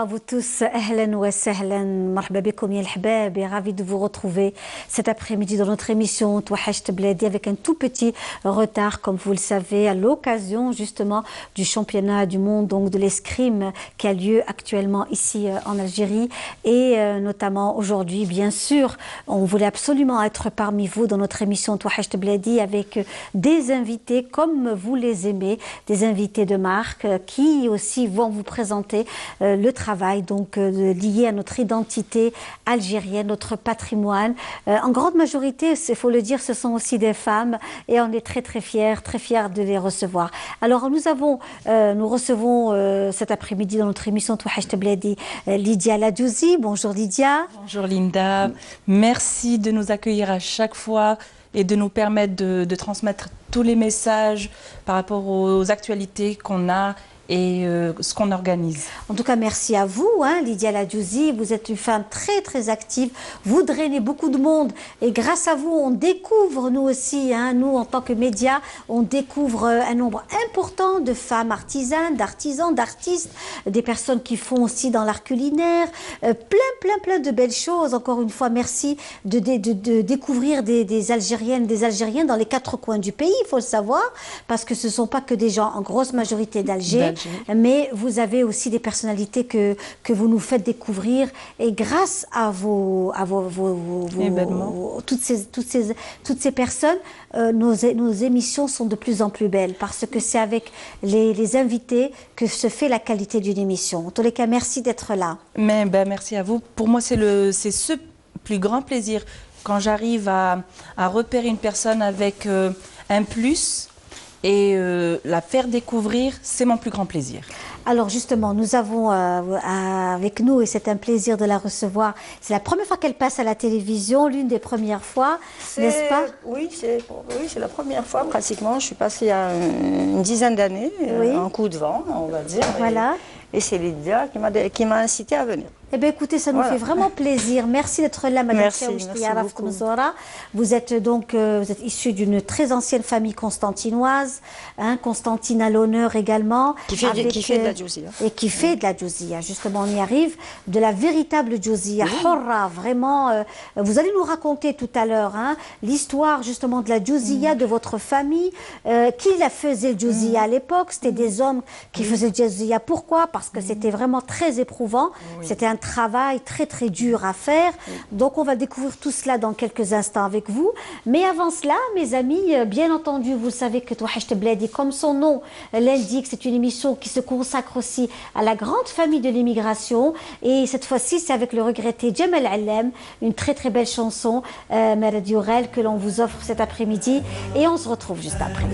à vous tous. Ahlan wa sahlan, marhaba bikoum ya l'hbab, et ravi de vous retrouver cet après-midi dans notre émission Touhacht Bladi avec un tout petit retard, comme vous le savez, à l'occasion justement du championnat du monde donc de l'escrime qui a lieu actuellement ici en Algérie et notamment aujourd'hui, bien sûr, on voulait absolument être parmi vous dans notre émission Touhacht Bladi avec des invités comme vous les aimez, des invités de marque qui aussi vont vous présenter le travail donc lié à notre identité algérienne, notre patrimoine. En grande majorité, il faut le dire, ce sont aussi des femmes et on est très fiers de les recevoir. Alors nous recevons cet après-midi dans notre émission Touhacht Bladi Lydia Ladjouzi. Bonjour Lydia. Bonjour Linda, merci de nous accueillir à chaque fois et de nous permettre de transmettre tous les messages par rapport aux actualités qu'on a et ce qu'on organise. En tout cas, merci à vous, Lydia Ladjouzi. Vous êtes une femme très active. Vous drainez beaucoup de monde. Et grâce à vous, on découvre, nous aussi, nous, en tant que médias, on découvre un nombre important de femmes artisanes, d'artisans, d'artistes, des personnes qui font aussi dans l'art culinaire. Plein de belles choses. Encore une fois, merci de découvrir des Algériennes, des Algériens dans les quatre coins du pays, il faut le savoir, parce que ce ne sont pas que des gens en grosse majorité d'Alger. Mais vous avez aussi des personnalités que vous nous faites découvrir et grâce à toutes ces personnes, nos émissions sont de plus en plus belles parce que c'est avec les invités que se fait la qualité d'une émission. En tous les cas, merci d'être là. Merci à vous. Pour moi, c'est ce plus grand plaisir quand j'arrive à repérer une personne avec un plus et la faire découvrir, c'est mon plus grand plaisir. Alors justement, nous avons avec nous, et c'est un plaisir de la recevoir, c'est la première fois qu'elle passe à la télévision, l'une des premières fois, n'est-ce pas? Oui, c'est la première fois pratiquement. Je suis passée il y a une dizaine d'années, un coup de vent, on va dire. Voilà. Et c'est Lydia qui m'a incité à venir. Eh bien, écoutez, ça nous fait vraiment plaisir. Merci d'être là, Madame. Merci beaucoup. Vous êtes donc vous êtes issue d'une très ancienne famille constantinoise, Constantine à l'honneur également. Qui fait de la djouzia. Et qui fait de la djouzia. Justement, on y arrive. De la véritable djouzia. Horra, vraiment. Vous allez nous raconter tout à l'heure l'histoire justement de la djouzia, de votre famille. Qui la faisait, le djouzia à l'époque? C'était des hommes qui faisaient le djouzia. Pourquoi? Parce que c'était vraiment très éprouvant. C'était un travail très dur à faire. Donc on va découvrir tout cela dans quelques instants avec vous. Mais avant cela, mes amis, bien entendu, vous savez que Touhacht Bladi, comme son nom l'indique, c'est une émission qui se consacre aussi à la grande famille de l'immigration. Et cette fois-ci, c'est avec le regretté Djemal Allem, une très belle chanson, Merad Yourel, que l'on vous offre cet après-midi. Et on se retrouve juste après.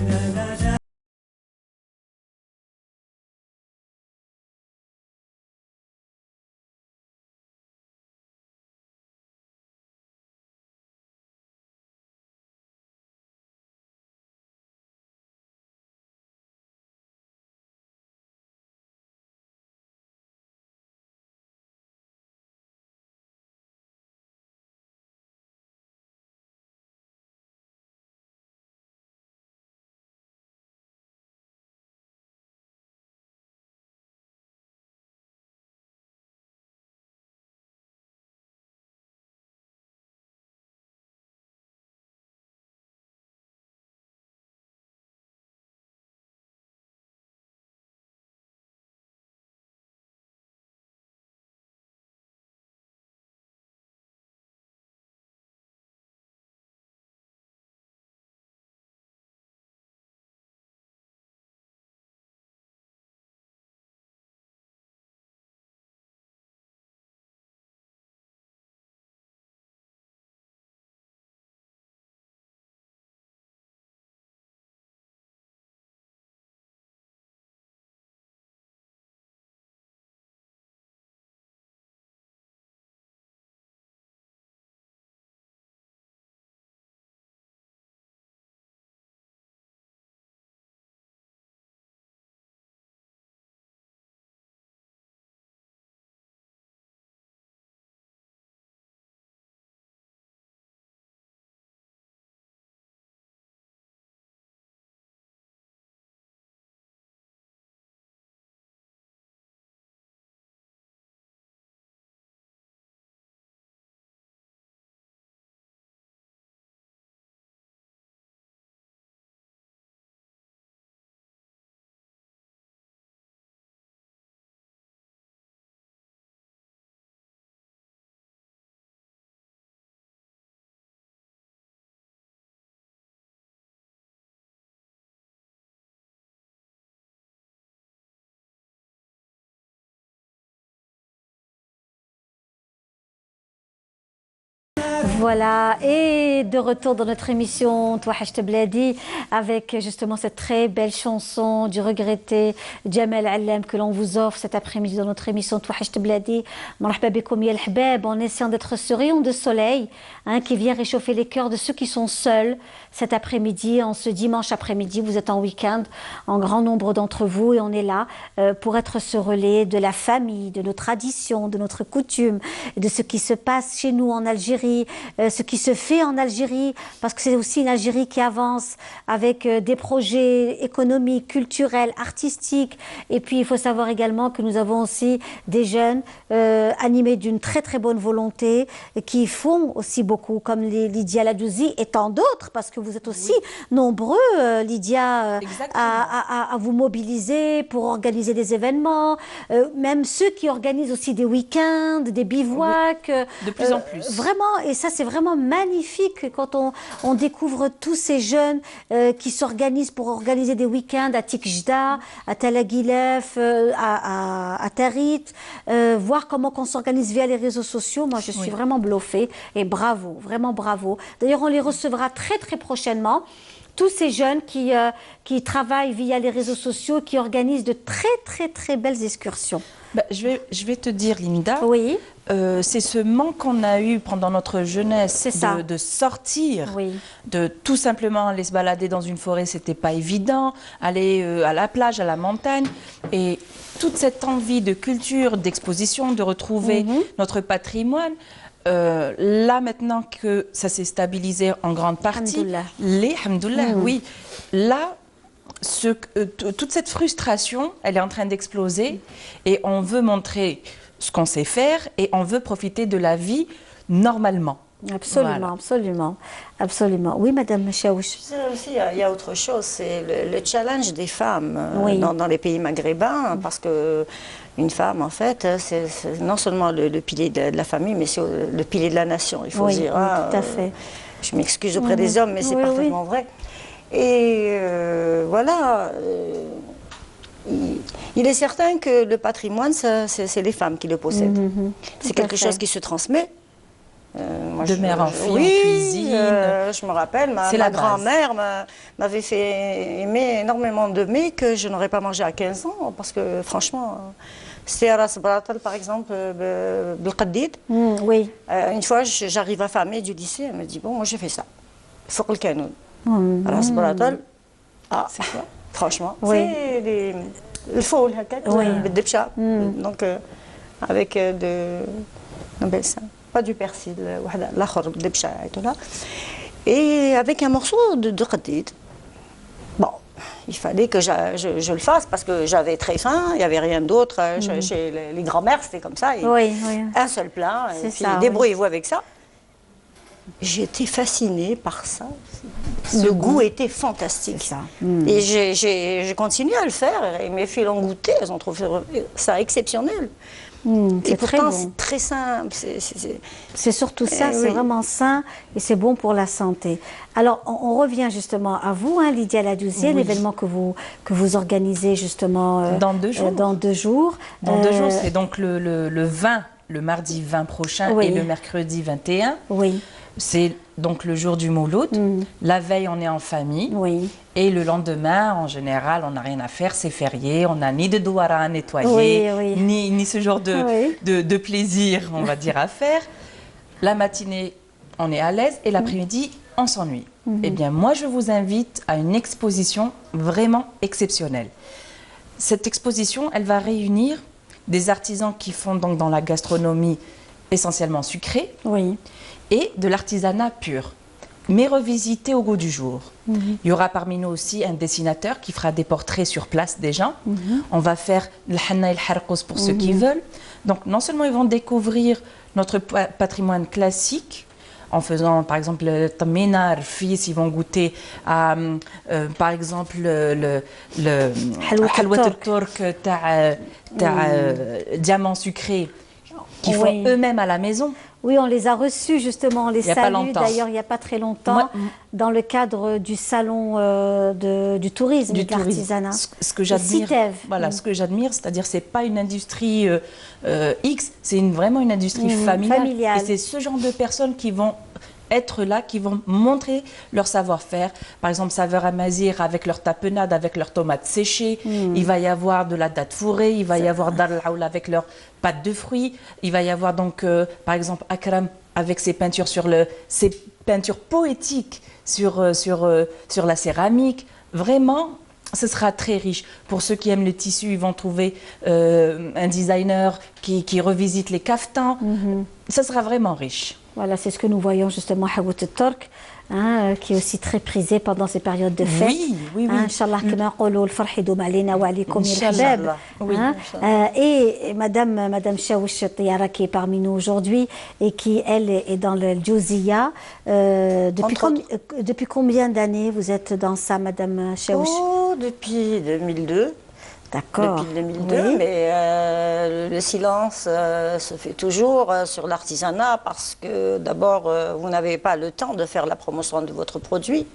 Voilà, et de retour dans notre émission Touahcht Bladi avec justement cette très belle chanson du regretté Djamel Allem que l'on vous offre cet après-midi dans notre émission Touahcht Bladi. Marhaba bikoum ya l'hbab, en essayant d'être ce rayon de soleil qui vient réchauffer les cœurs de ceux qui sont seuls cet après-midi, en ce dimanche après-midi. Vous êtes en week-end, en grand nombre d'entre vous, et on est là pour être ce relais de la famille, de nos traditions, de notre coutume, de ce qui se passe chez nous en Algérie, ce qui se fait en Algérie, parce que c'est aussi une Algérie qui avance avec des projets économiques, culturels, artistiques. Et puis il faut savoir également que nous avons aussi des jeunes animés d'une très très bonne volonté qui font aussi beaucoup, comme Lydia Ladouzi et tant d'autres, parce que vous êtes aussi nombreux, Lydia, à vous mobiliser pour organiser des événements, même ceux qui organisent aussi des week-ends, des bivouacs. De plus en plus. Vraiment, et ça c'est vraiment magnifique quand on découvre tous ces jeunes qui s'organisent pour organiser des week-ends à Tikjda, à Talaguilef, à Tarit, voir comment on s'organise via les réseaux sociaux. Moi je suis vraiment bluffée, et bravo, vraiment bravo. D'ailleurs on les recevra très très prochainement, tous ces jeunes qui travaillent via les réseaux sociaux, qui organisent de très très très belles excursions. Bah, je vais te dire, Linda, oui. C'est ce manque qu'on a eu pendant notre jeunesse de sortir, de tout simplement aller se balader dans une forêt, c'était pas évident, aller à la plage, à la montagne, et toute cette envie de culture, d'exposition, de retrouver notre patrimoine. Là maintenant que ça s'est stabilisé en grande partie, alhamdoulilah, oui, là toute cette frustration, elle est en train d'exploser, et on veut montrer ce qu'on sait faire et on veut profiter de la vie normalement. Absolument, voilà. Absolument, absolument. Oui, Madame Chaouch. Aussi, il y a autre chose, c'est le challenge des femmes dans les pays maghrébins, parce que une femme, en fait, c'est non seulement le pilier de la famille, mais c'est le pilier de la nation, il faut dire. Tout à fait. Je m'excuse auprès des hommes, mais c'est parfaitement vrai. Et voilà. Il est certain que le patrimoine, c'est les femmes qui le possèdent. C'est quelque chose qui se transmet. De mère en fille, en cuisine. Je me rappelle, ma grand-mère m'avait fait aimer énormément de mets que je n'aurais pas mangé à 15 ans, parce que franchement, c'était à Ras Bratal, par exemple, Belqadid. Oui. Une fois, j'arrive affamée du lycée, elle me dit, bon, moi j'ai fait ça. Faut le canon. Ras Bratal. Ah, c'est quoi? Franchement, c'est le faux, le depcha. Donc, avec on appelle ça, pas du persil, l'achor, le depcha et tout là. Et avec un morceau de qadid. Bon, il fallait que je le fasse parce que j'avais très faim, il n'y avait rien d'autre. Chez les grands-mères, c'était comme ça. Un seul plat, et puis débrouillez-vous avec ça. J'étais fascinée par ça. Le goût était fantastique. Ça. Et j'ai continué à le faire. Et mes filles l'ont goûté, elles ont trouvé ça exceptionnel. Et pourtant, c'est très simple. C'est surtout ça, c'est vraiment sain et c'est bon pour la santé. Alors, on revient justement à vous, Lydia Ladouzi, l'événement que vous organisez justement dans 2 jours. Dans 2 jours. Dans 2 jours, c'est donc le 20, le mardi 20 prochain et le mercredi 21. Oui. C'est donc le jour du Mouloud. La veille, on est en famille. Et le lendemain, en général, on n'a rien à faire, c'est férié. On n'a ni de douara à nettoyer, ni ce genre de plaisir, on va dire, à faire. La matinée, on est à l'aise. Et l'après-midi, on s'ennuie. Eh bien, moi, je vous invite à une exposition vraiment exceptionnelle. Cette exposition, elle va réunir des artisans qui font donc dans la gastronomie essentiellement sucrée. Et de l'artisanat pur, mais revisité au goût du jour. Il y aura parmi nous aussi un dessinateur qui fera des portraits sur place des gens. On va faire le hanna et le harkous pour ceux qui veulent. Donc non seulement ils vont découvrir notre patrimoine classique, en faisant par exemple le tamina, le fils, ils vont goûter à par exemple le halwa turc, diamant sucré. qu'ils font eux-mêmes à la maison. Oui, on les a reçus justement, on les salue d'ailleurs il n'y a pas très longtemps, dans le cadre du salon du tourisme, de l'artisanat. Ce que j'admire, voilà, ce que j'admire, c'est-à-dire c'est pas une industrie X, c'est vraiment une industrie familiale. Et c'est ce genre de personnes qui vont être là, qui vont montrer leur savoir-faire. Par exemple, Saveur Amazir avec leur tapenade, avec leurs tomates séchées. Il va y avoir de la date fourrée, il va y avoir Dar al-Aoul avec leurs pâtes de fruits. Il va y avoir donc, par exemple, Akram avec ses peintures, ses peintures poétiques sur la céramique. Vraiment, ce sera très riche. Pour ceux qui aiment le tissu, ils vont trouver un designer qui revisite les caftans. Ce sera vraiment riche. Voilà, c'est ce que nous voyons justement à Hawout Tork, qui est aussi très prisé pendant ces périodes de fête. Oui. Inch'Allah, comme on dit, le farh doum alina wa alaykoum al-habab. Et Madame Chaouch Tiara qui est parmi nous aujourd'hui et qui, elle, est dans le Djouzia. Depuis combien d'années vous êtes dans ça, Madame Chaouch? Oh, depuis 2002. D'accord. Depuis 2002, mais le silence se fait toujours sur l'artisanat parce que d'abord, vous n'avez pas le temps de faire la promotion de votre produit.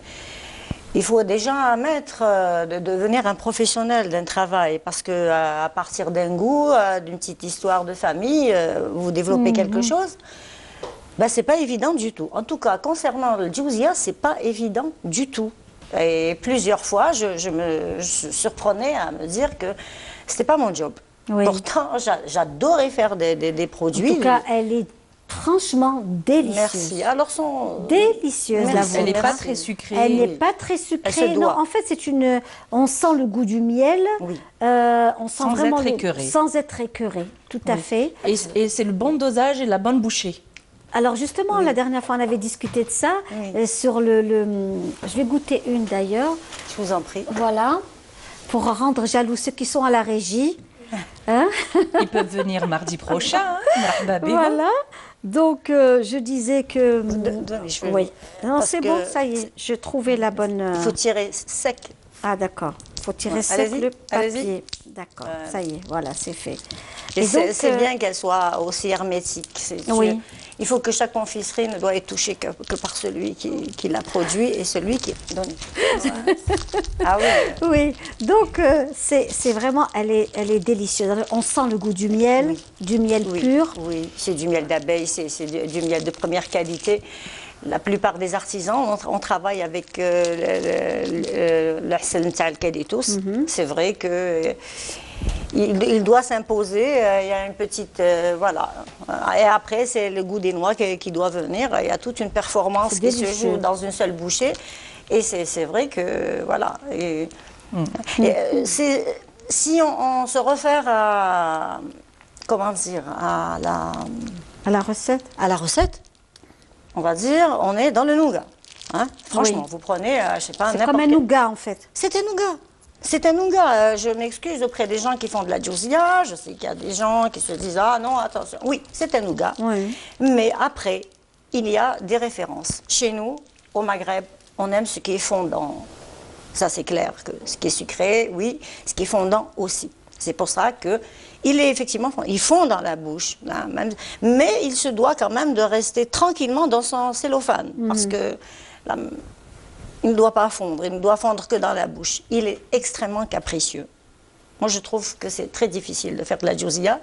Il faut déjà de devenir un professionnel d'un travail parce que à partir d'un goût, d'une petite histoire de famille, vous développez quelque chose. Ben, c'est pas évident du tout. En tout cas, concernant le djouzia, c'est pas évident du tout. Et plusieurs fois, je me surprenais à me dire que c'était pas mon job. Pourtant, j'adorais faire des produits. En tout cas, elle est franchement délicieuse. Merci. Alors, délicieuse, la vôtre. Elle n'est pas très sucrée. Elle n'est pas très sucrée. Non, en fait, on sent le goût du miel. Oui. On sent sans vraiment être écœuré. Sans être écœuré, tout à fait. Et c'est le bon dosage et la bonne bouchée. Alors justement, la dernière fois, on avait discuté de ça, sur je vais goûter une d'ailleurs. Je vous en prie. Voilà, pour rendre jaloux ceux qui sont à la régie. Hein? Ils peuvent venir mardi prochain. Voilà, donc je disais que... oui, non, c'est bon, ça y est, je trouvais la bonne... Il faut tirer sec. Ah d'accord, il faut tirer sec le papier. D'accord, ça y est, voilà, c'est fait. Et c'est bien qu'elle soit aussi hermétique. Oui. Il faut que chaque confiserie ne doit être touchée que par celui qui l'a produit et celui qui donne. Ah oui. Oui, donc c'est vraiment, elle est délicieuse. On sent le goût du miel, pur. Oui, c'est du miel d'abeille, c'est du miel de première qualité. La plupart des artisans, on travaille avec le Hassel Ntal Kaditos. C'est vrai que il doit s'imposer. Il y a une petite voilà. Et après, c'est le goût des noix qui doit venir. Il y a toute une performance qui se joue dans une seule bouchée. Et c'est vrai que voilà. Si on se réfère à comment dire à la recette. À la recette. On va dire, on est dans le nougat. Hein? Franchement, vous prenez, je sais pas, c'est comme un nougat, en fait. C'est un nougat. C'est un nougat. Je m'excuse auprès des gens qui font de la djouzia. Je sais qu'il y a des gens qui se disent, ah non, attention. Oui, c'est un nougat. Oui. Mais après, il y a des références. Chez nous, au Maghreb, on aime ce qui est fondant. Ça, c'est clair. Que ce qui est sucré, oui. Ce qui est fondant aussi. C'est pour ça que il est effectivement, il fond dans la bouche, hein, mais il se doit quand même de rester tranquillement dans son cellophane, parce que il ne doit pas fondre, il ne doit fondre que dans la bouche. Il est extrêmement capricieux. Moi, je trouve que c'est très difficile de faire de la djouzia.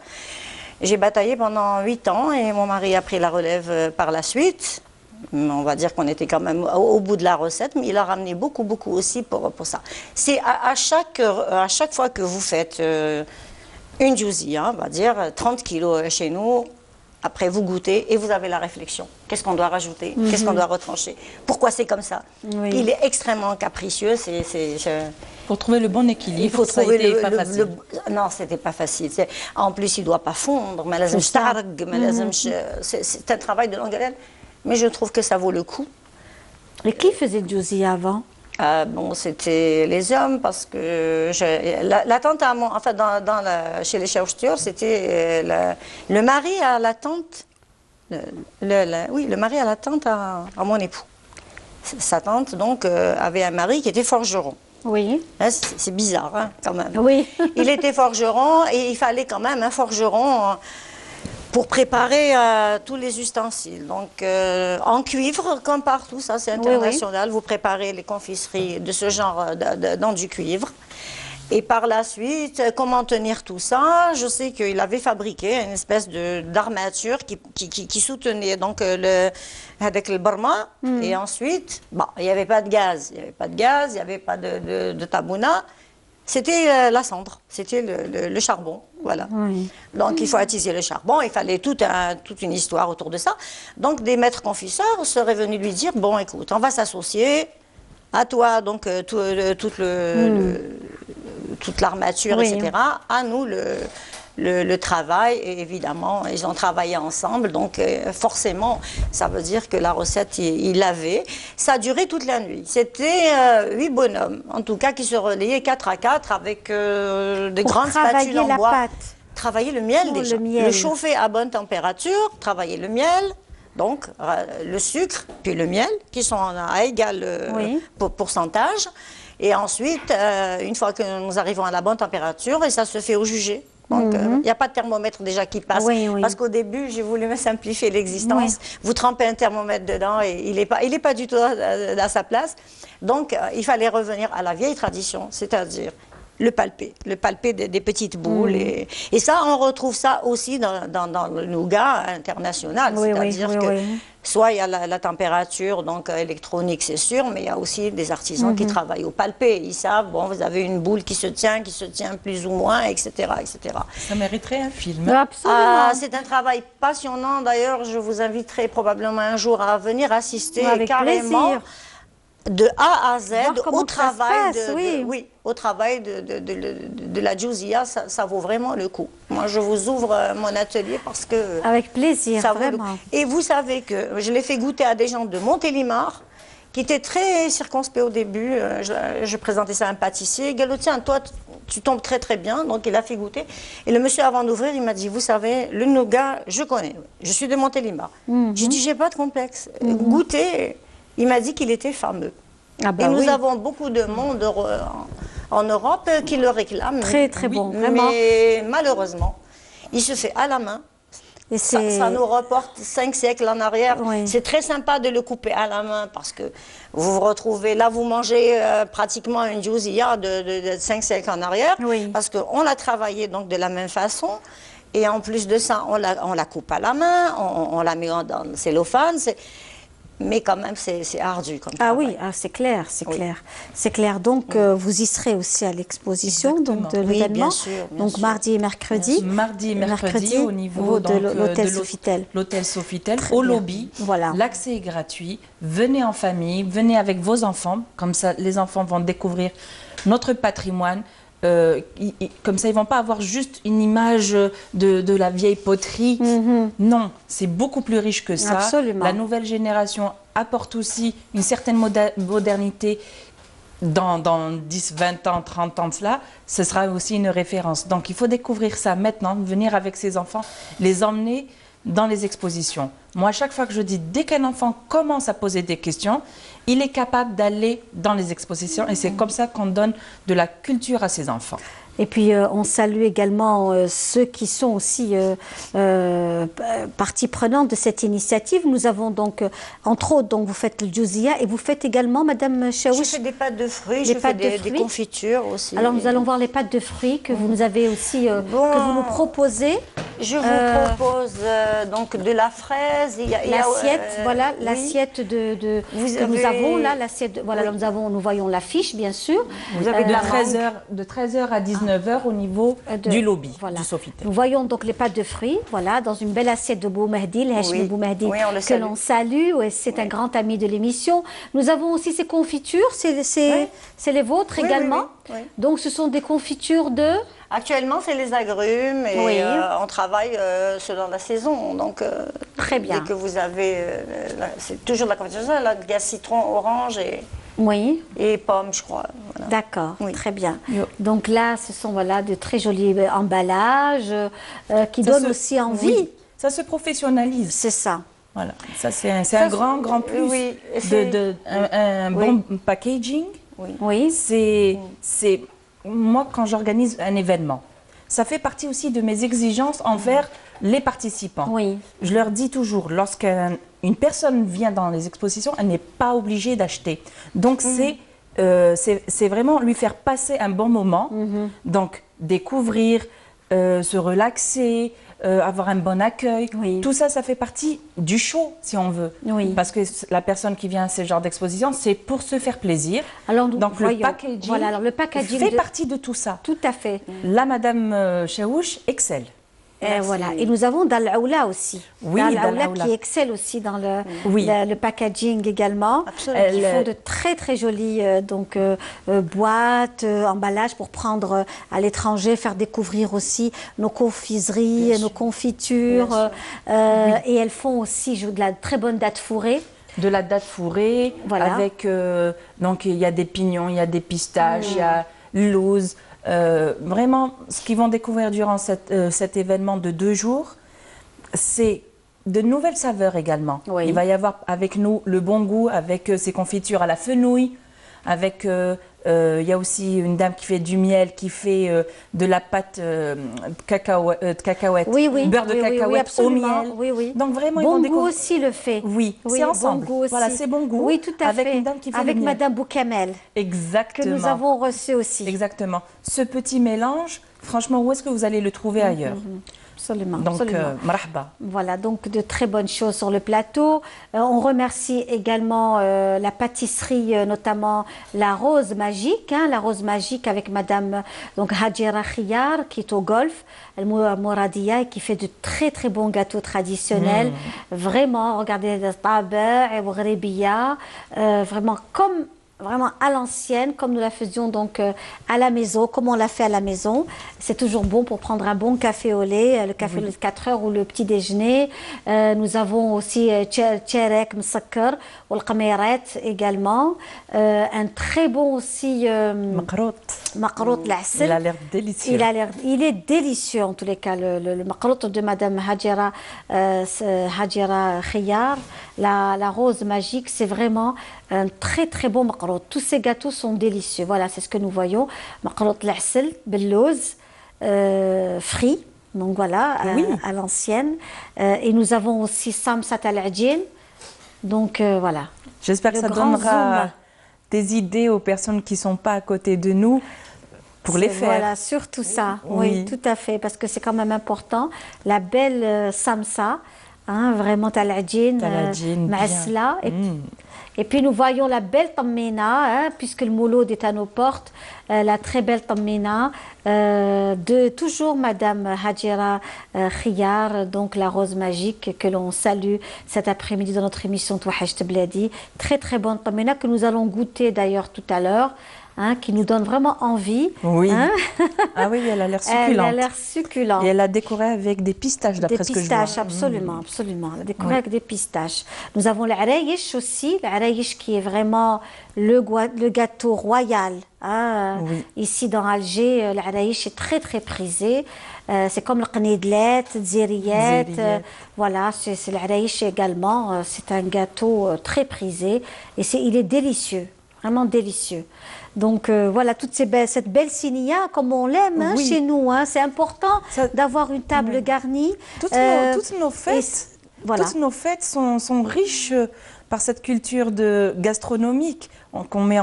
J'ai bataillé pendant 8 ans et mon mari a pris la relève par la suite. On va dire qu'on était quand même au bout de la recette, mais il a ramené beaucoup aussi pour ça. C'est à chaque fois que vous faites une djouzia, on va dire 30 kilos chez nous, après vous goûtez et vous avez la réflexion. Qu'est-ce qu'on doit rajouter? Qu'est-ce qu'on doit retrancher? Pourquoi c'est comme ça? Il est extrêmement capricieux. Pour trouver le bon équilibre, il faut trouver pas facile. Non, c'était pas facile. En plus, il ne doit pas fondre. C'est un travail de longue haleine. Mais je trouve que ça vaut le coup. Et qui faisait le djouzia avant? Bon, c'était les hommes, parce que la tante à mon, enfin, chez les Chaouchtures, c'était le mari à la tante, oui, le mari à la tante à mon époux. Sa tante, donc, avait un mari qui était forgeron. Oui. C'est bizarre, hein, quand même. Oui. Il était forgeron et il fallait quand même un forgeron pour préparer tous les ustensiles. Donc, en cuivre, comme partout, ça c'est international. Oui. Vous préparez les confiseries de ce genre dans du cuivre. Et par la suite, comment tenir tout ça? Je sais qu'il avait fabriqué une espèce d'armature qui soutenait donc avec le Burma. Et ensuite, bon, il n'y avait pas de gaz. Il n'y avait pas de gaz, il n'y avait pas de tabouna. C'était la cendre, c'était le charbon, voilà. Oui. Donc il faut attiser le charbon, il fallait toute une histoire autour de ça. Donc des maîtres confiseurs seraient venus lui dire, bon écoute, on va s'associer, à toi donc toute l'armature, oui. etc., à nous le travail, et évidemment, ils ont travaillé ensemble, donc forcément, ça veut dire que la recette, il l'avait. Ça a duré toute la nuit. C'était 8 bonhommes, en tout cas, qui se relayaient 4 à 4 avec des grandes spatules en bois. Pâte. Travailler le miel déjà. Le chauffer à bonne température, travailler le miel, donc le sucre, puis le miel, qui sont à égal oui. pourcentage. Et ensuite, une fois que nous arrivons à la bonne température, et ça se fait au jugé. Donc, il n'y a pas de thermomètre déjà qui passe. Oui, oui. Parce qu'au début, j'ai voulu me simplifier l'existence. Oui. Vous trempez un thermomètre dedans et il n'est pas du tout à sa place. Donc, il fallait revenir à la vieille tradition, c'est-à-dire le palper des petites boules. Et ça, on retrouve ça aussi dans le nougat international. Oui, c'est-à-dire oui, que soit il y a la température donc électronique, c'est sûr, mais il y a aussi des artisans qui travaillent au palpé. Ils savent, bon, vous avez une boule qui se tient plus ou moins, etc., etc. Ça mériterait un film. Absolument. C'est un travail passionnant. D'ailleurs, je vous inviterai probablement un jour à venir assister carrément. Plaisir. De A à Z, au travail, au travail de la Djouzia, ça vaut vraiment le coup. Moi, je vous ouvre mon atelier parce que... Avec plaisir, ça vraiment. Et vous savez que je l'ai fait goûter à des gens de Montélimar qui étaient très circonspects au début. Je présentais ça à un pâtissier. Il a dit, tiens, toi, tu tombes très très bien. Donc, il a fait goûter. Et le monsieur, avant d'ouvrir, il m'a dit, vous savez, le nougat, je connais. Je suis de Montélimar. J'ai dit, j'ai pas de complexe. Goûtez... Il m'a dit qu'il était fameux. Ah bah et nous avons beaucoup de monde en Europe qui le réclame. Très, très bon, vraiment. Mais malheureusement, il se fait à la main. Et ça nous reporte 5 siècles en arrière. Oui. C'est très sympa de le couper à la main parce que vous vous retrouvez là, vous mangez pratiquement une djouzia de 5 siècles en arrière. Oui. Parce qu'on l'a travaillé donc de la même façon. Et en plus de ça, on la coupe à la main, on la met dans le cellophane. Mais quand même, c'est ardu comme ça. Ah oui, c'est clair, c'est clair. C'est clair. Donc, vous y serez aussi à l'exposition de l'événement. Bien sûr. Donc, mardi et mercredi. Mardi et mercredi au niveau de l'hôtel Sofitel. L'hôtel Sofitel, au lobby. Voilà. L'accès est gratuit. Venez en famille, venez avec vos enfants. Comme ça, les enfants vont découvrir notre patrimoine. Comme ça, ils ne vont pas avoir juste une image de la vieille poterie. Non, c'est beaucoup plus riche que ça. Absolument. La nouvelle génération apporte aussi une certaine modernité. Dans 10, 20 ans, 30 ans de cela, ce sera aussi une référence. Donc, il faut découvrir ça maintenant, venir avec ses enfants, les emmener dans les expositions. Moi, à chaque fois que je dis, dès qu'un enfant commence à poser des questions, il est capable d'aller dans les expositions et c'est comme ça qu'on donne de la culture à ses enfants. Et puis, on salue également ceux qui sont aussi partie prenante de cette initiative. Nous avons donc, entre autres, donc, vous faites le djouzia et vous faites également, Madame Chaouch. Je fais des pâtes de fruits, je fais des confitures aussi. Alors, nous allons voir les pâtes de fruits que vous nous avez aussi, que vous nous proposez. Je vous propose donc de la fraise. L'assiette, voilà, l'assiette que nous avons là, l'assiette. Voilà, nous voyons l'affiche, bien sûr. Vous avez de 13h à 19h au niveau du lobby, du Sofitel. Nous voyons donc les pâtes de fruits, voilà, dans une belle assiette de Boumehdi, le Hachmi Boumehdi, que l'on salue. C'est un grand ami de l'émission. Nous avons aussi ces confitures, c'est les vôtres également. Donc, ce sont des confitures de... Actuellement, c'est les agrumes et on travaille selon la saison. Donc, très bien. Dès que vous avez, c'est toujours de la confiture, la citron, orange et pomme, je crois. Voilà. D'accord, très bien. Donc là, ce sont de très jolis emballages qui donnent aussi envie. Oui, ça se professionnalise. C'est ça. Voilà, ça c'est un grand plus un bon packaging. Oui. Moi, quand j'organise un événement, ça fait partie aussi de mes exigences envers les participants. Oui. Je leur dis toujours, lorsqu'une personne vient dans les expositions, elle n'est pas obligée d'acheter. Donc c'est vraiment lui faire passer un bon moment. Donc découvrir, se relaxer, avoir un bon accueil. Oui. Tout ça, ça fait partie du show, si on veut. Oui. Parce que la personne qui vient à ce genre d'exposition, c'est pour se faire plaisir. Alors, donc voyons, le packaging, voilà, alors le packaging fait partie de tout ça. Tout à fait. La Madame Chaouch excelle. Et voilà. Et nous avons Dal Aoula aussi. Oui, Dal Dal Aoula qui excelle aussi dans Oui. le packaging également. Absolument. Ils font de très très jolies boîtes, emballages pour prendre à l'étranger, faire découvrir aussi nos confiseries, nos confitures. Et elles font aussi de la très bonne date fourrée. De la date fourrée, Voilà. avec donc il y a des pignons, il y a des pistaches, il y a l'ouze. Vraiment, ce qu'ils vont découvrir durant cet événement de 2 jours, c'est de nouvelles saveurs également. Oui. Il va y avoir avec nous le bon goût, avec ses confitures à la fenouil, avec il y a aussi une dame qui fait du miel, qui fait de la pâte de cacahuètes, beurre de cacahuètes au miel. Oui, oui. Donc vraiment, Bon ils vont goût découvrir. aussi le fait. Oui, c'est ensemble. Bon goût aussi. Voilà, c'est bon goût. Oui, tout à avec fait. une dame qui fait avec le miel. Madame Boukamel. Exactement. Que nous avons reçu aussi. Exactement. Ce petit mélange, franchement, où est-ce que vous allez le trouver ailleurs? Absolument. Donc, absolument. marhaba. Voilà, donc de très bonnes choses sur le plateau. On remercie également la pâtisserie, notamment la Rose Magique, la Rose Magique avec Madame donc Hadjira Khiyar qui est au golf, Mouradia, et qui fait de très très bons gâteaux traditionnels. Vraiment, regardez les taber et Ghribiya, vraiment comme vraiment à l'ancienne, comme nous la faisions donc à la maison, comme on l'a fait à la maison. C'est toujours bon pour prendre un bon café au lait, le café de 4 heures ou le petit déjeuner. Nous avons aussi tcherek msakkar ou le qamirat également. Un très bon aussi maqrout l'asl. Il a l'air délicieux. Il est délicieux en tous les cas, le maqrout de Madame Hadjira Khiyar, la Rose Magique, c'est vraiment un très très bon maqrout. Tous ces gâteaux sont délicieux. Voilà, c'est ce que nous voyons. Maqrout l'asl, bellouz, frit. Donc voilà, à l'ancienne. Et nous avons aussi samsat al-ajin. Donc voilà. J'espère que ça donnera des idées aux personnes qui ne sont pas à côté de nous pour les faire. Voilà, surtout ça. Oui, tout à fait, parce que c'est quand même important. La belle samsa, vraiment al-ajin, ma'asla. Et puis nous voyons la belle tammina, puisque le mouloud est à nos portes, la très belle tammina de toujours Madame Hadjira Khiyar, donc la Rose Magique, que l'on salue cet après-midi dans notre émission Touhacht Bladi. Très très bonne tammina que nous allons goûter d'ailleurs tout à l'heure. Qui nous donne vraiment envie. Oui. Ah oui, elle a l'air succulente. Elle a l'air succulente. Et elle a décoré avec des pistaches, d'après ce que je vois. Des pistaches, absolument, absolument. Elle a décoré avec des pistaches. Nous avons l'arayish aussi, l'arayish qui est vraiment le gâteau royal. Ici dans Alger, l'arayish est très très prisé. C'est comme le qnidlet, ziriyat. Voilà, c'est l'arayish également. C'est un gâteau très prisé et il est délicieux. Vraiment délicieux. Donc voilà, cette belle sinia, comme on l'aime chez nous. C'est important d'avoir une table garnie. Toutes nos fêtes, toutes nos fêtes sont riches par cette culture gastronomique qu'on met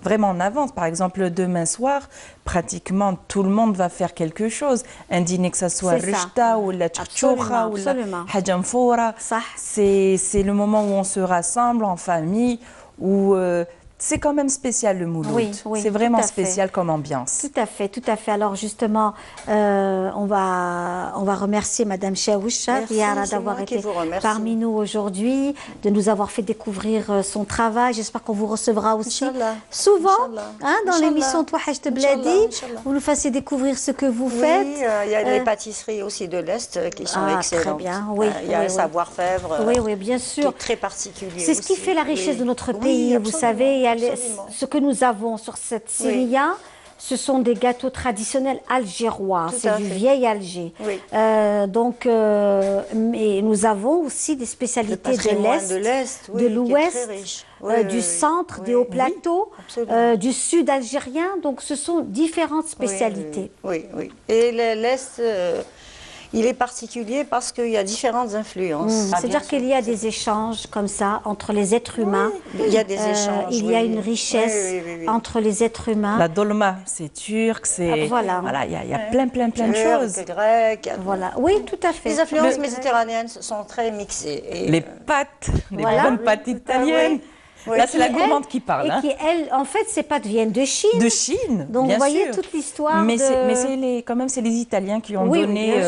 vraiment en avant. Par exemple, demain soir, pratiquement tout le monde va faire quelque chose. Un dîner, que ce soit rishta ou la tchoucha ou la hajamfoura. C'est le moment où on se rassemble en famille, où c'est quand même spécial le mouloud. Oui, c'est vraiment spécial comme ambiance. Tout à fait, tout à fait. Alors justement, on va remercier Madame Chaoucha d'avoir été parmi nous aujourd'hui, de nous avoir fait découvrir son travail. J'espère qu'on vous recevra aussi souvent dans l'émission Touhacht Bladi. Vous nous fassiez découvrir ce que vous faites. Oui, il y a les pâtisseries aussi de l'Est qui sont excellentes. Très bien, oui. Il y a un savoir-faire bien sûr. Très particulier. C'est ce qui fait la richesse de notre pays, vous savez. Ce que nous avons sur cette sinia, ce sont des gâteaux traditionnels algérois. C'est du vieil Alger. Mais nous avons aussi des spécialités de l'Est, de l'Ouest, du centre, des hauts plateaux, du sud algérien. Donc ce sont différentes spécialités. Oui. Et l'Est Il est particulier parce qu'il y a différentes influences. C'est-à-dire qu'il y a des échanges comme ça entre les êtres humains. Oui, il y a des échanges. Il y a une richesse entre les êtres humains. La dolma, c'est turc, c'est... Voilà. Il y a plein de choses. Grec. Voilà. Oui, tout à fait. Les influences méditerranéennes sont très mixées. Et les pâtes, les bonnes pâtes italiennes. Oui. Là, c'est la gourmande qui parle. Et qui, elle, en fait, ces pâtes viennent de Chine. De Chine, donc bien vous voyez sûr. toute l'histoire. Mais quand même, c'est les Italiens qui ont donné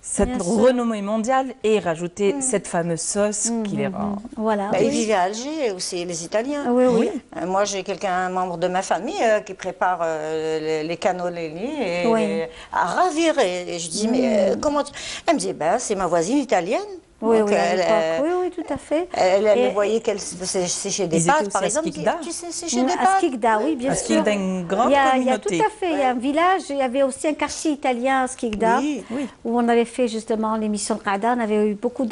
cette renommée mondiale et rajouté cette fameuse sauce qui les rend. Voilà. Ils vivaient à Alger aussi, les Italiens. Oui. Moi, j'ai un membre de ma famille qui prépare les cannolini et à ravirer. Et je dis, mais comment tu... Elle me dit, c'est ma voisine italienne. Oui, donc, oui, tout à fait. Elle voyait qu'elle séchait des pâtes, par exemple. Tu sais sécher des pâtes? Skikda, oui, bien sûr. Skikda, une grande communauté. Il y a tout à fait, il y a un village, il y avait aussi un quartier italien à Skikda, où on avait fait justement l'émission Qada, on avait eu beaucoup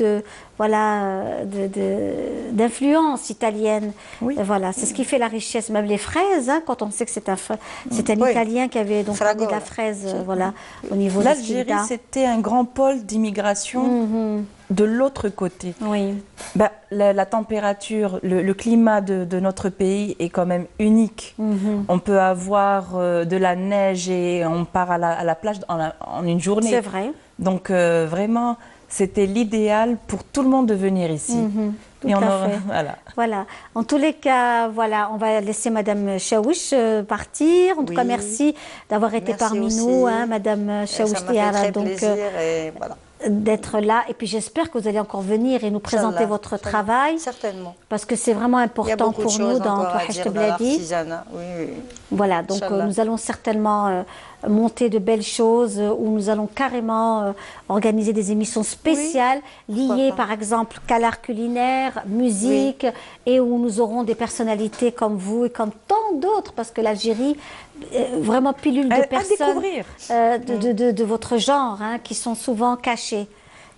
d'influence italienne. Oui. Voilà, c'est ce qui fait la richesse, même les fraises, quand on sait que c'est un Italien qui avait donc mis la fraise, au niveau de l'Algérie, c'était un grand pôle d'immigration. De l'autre côté, la température, le climat de notre pays est quand même unique. On peut avoir de la neige et on part à la plage en une journée. C'est vrai. Donc vraiment, c'était l'idéal pour tout le monde de venir ici. Tout à fait. Voilà. En tous les cas, on va laisser Madame Chaouch partir. En tout cas, merci d'avoir été parmi nous, Madame Chaouch Tiara. Donc, d'être là. Et puis j'espère que vous allez encore venir et nous présenter votre travail. Certainement. Parce que c'est vraiment important pour nous dans Touachecht Bladi. Voilà, donc nous allons certainement monter de belles choses où nous allons carrément organiser des émissions spéciales liées par exemple qu'à l'art culinaire, musique et où nous aurons des personnalités comme vous et comme tant d'autres parce que l'Algérie vraiment pilule de personnes de votre genre qui sont souvent cachées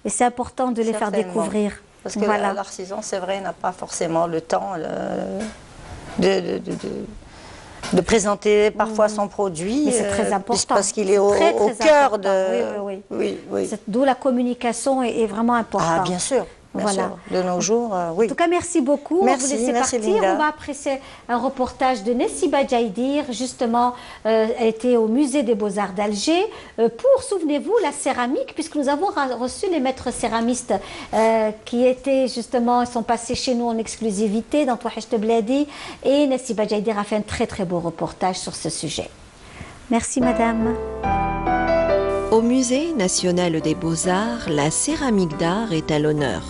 et c'est important de les faire découvrir. Parce que l'artisan, c'est vrai, n'a pas forcément le temps de présenter parfois son produit. Mais c'est très important. Parce qu'il est au cœur de... Oui. D'où la communication est vraiment importante. Ah, bien sûr. Bien sûr. De nos jours, oui. En tout cas, merci beaucoup. Merci, on vous laisse partir. Linda. On va apprécier un reportage de Nessiba Djaïdir. Justement, elle était au musée des Beaux-Arts d'Alger pour, souvenez-vous, la céramique, puisque nous avons reçu les maîtres céramistes qui étaient justement, ils sont passés chez nous en exclusivité dans Touachecht Bladi. Et Nessiba Djaïdir a fait un très très beau reportage sur ce sujet. Merci, madame. Au Musée national des Beaux-Arts, la céramique d'art est à l'honneur.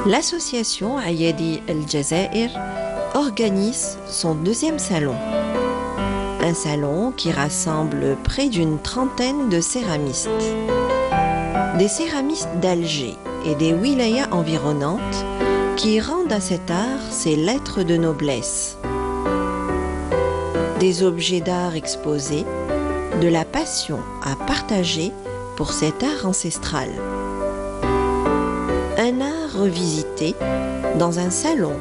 L'association Ayadi El Jazair organise son deuxième salon. Un salon qui rassemble près d'une trentaine de céramistes. Des céramistes d'Alger et des wilayas environnantes qui rendent à cet art ses lettres de noblesse. Des objets d'art exposés, de la passion à partager pour cet art ancestral. Un art revisité dans un salon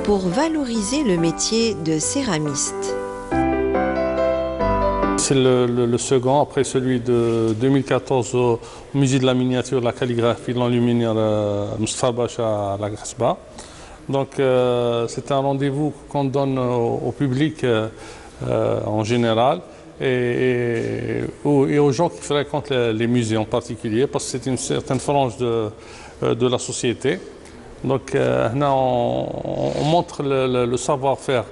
pour valoriser le métier de céramiste. C'est le second, après celui de 2014 au Musée de la miniature, de la calligraphie, de l'enluminure Moustapha Bacha à la Grasbah. Donc c'est un rendez-vous qu'on donne au public en général. Et aux gens qui fréquentent les musées en particulier, parce que c'est une certaine frange de la société. Donc, on montre le savoir-faire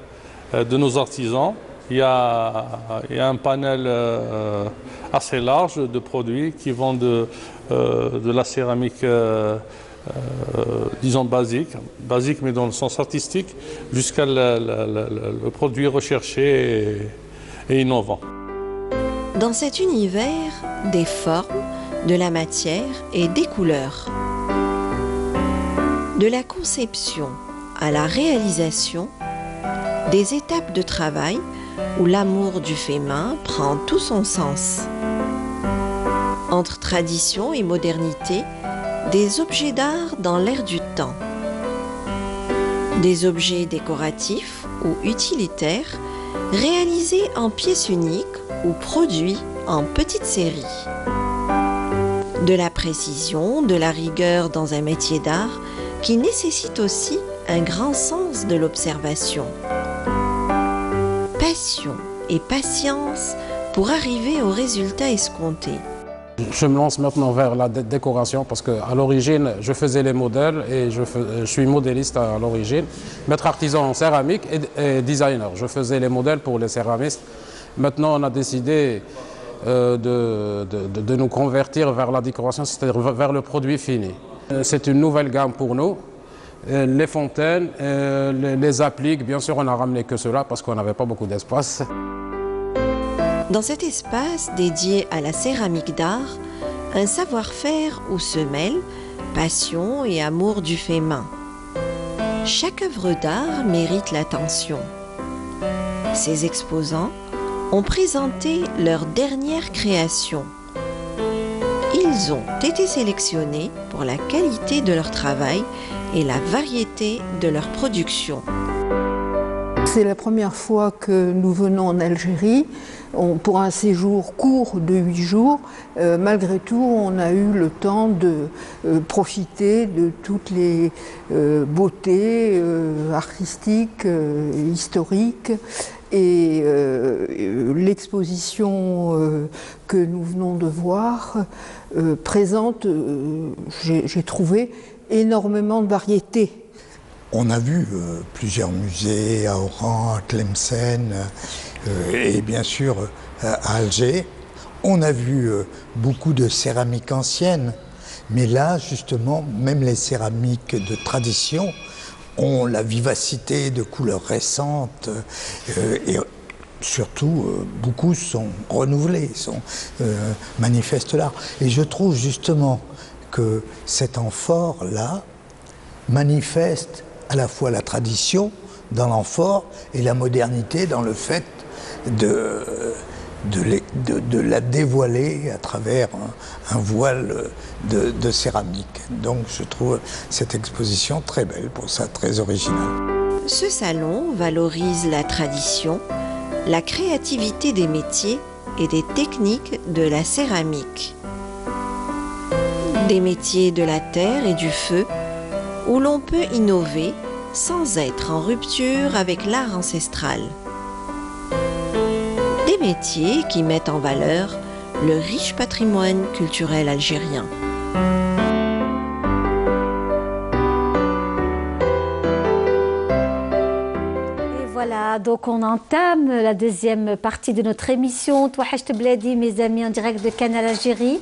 de nos artisans. Il y a un panel assez large de produits qui vont de la céramique, disons basique mais dans le sens artistique, jusqu'à le produit recherché et innovant. Dans cet univers, des formes, de la matière et des couleurs. De la conception à la réalisation, des étapes de travail où l'amour du fait main prend tout son sens. Entre tradition et modernité, des objets d'art dans l'air du temps. Des objets décoratifs ou utilitaires réalisés en pièces uniques ou produits en petites séries. De la précision, de la rigueur dans un métier d'art qui nécessite aussi un grand sens de l'observation. Passion et patience pour arriver au résultat escompté. Je me lance maintenant vers la décoration parce qu'à l'origine, je faisais les modèles et je suis modéliste à l'origine, maître artisan en céramique et designer. Je faisais les modèles pour les céramistes. Maintenant, on a décidé de nous convertir vers la décoration, c'est-à-dire vers le produit fini. C'est une nouvelle gamme pour nous. Les fontaines, les appliques, bien sûr, on n'a ramené que cela parce qu'on n'avait pas beaucoup d'espace. Dans cet espace dédié à la céramique d'art, un savoir-faire où se mêlent passion et amour du fait main. Chaque œuvre d'art mérite l'attention. Ces exposants ont présenté leur dernière création. Ils ont été sélectionnés pour la qualité de leur travail et la variété de leur production. C'est la première fois que nous venons en Algérie pour un séjour court de 8 jours. Malgré tout, on a eu le temps de profiter de toutes les beautés artistiques, historiques. Et l'exposition que nous venons de voir présente, j'ai trouvé, énormément de variétés. On a vu plusieurs musées à Oran, à Tlemcen et bien sûr à Alger. On a vu beaucoup de céramiques anciennes, mais là justement, même les céramiques de tradition ont la vivacité de couleurs récentes et surtout beaucoup sont renouvelés, manifestent l'art. Et je trouve justement que cet amphore-là manifeste à la fois la tradition dans l'amphore et la modernité dans le fait de la dévoiler à travers un voile de céramique. Donc je trouve cette exposition très belle, pour ça très originale. Ce salon valorise la tradition, la créativité des métiers et des techniques de la céramique. Des métiers de la terre et du feu où l'on peut innover sans être en rupture avec l'art ancestral. Des métiers qui mettent en valeur le riche patrimoine culturel algérien. Voilà, donc on entame la deuxième partie de notre émission. Touhacht Bladi, mes amis, en direct de Canal Algérie.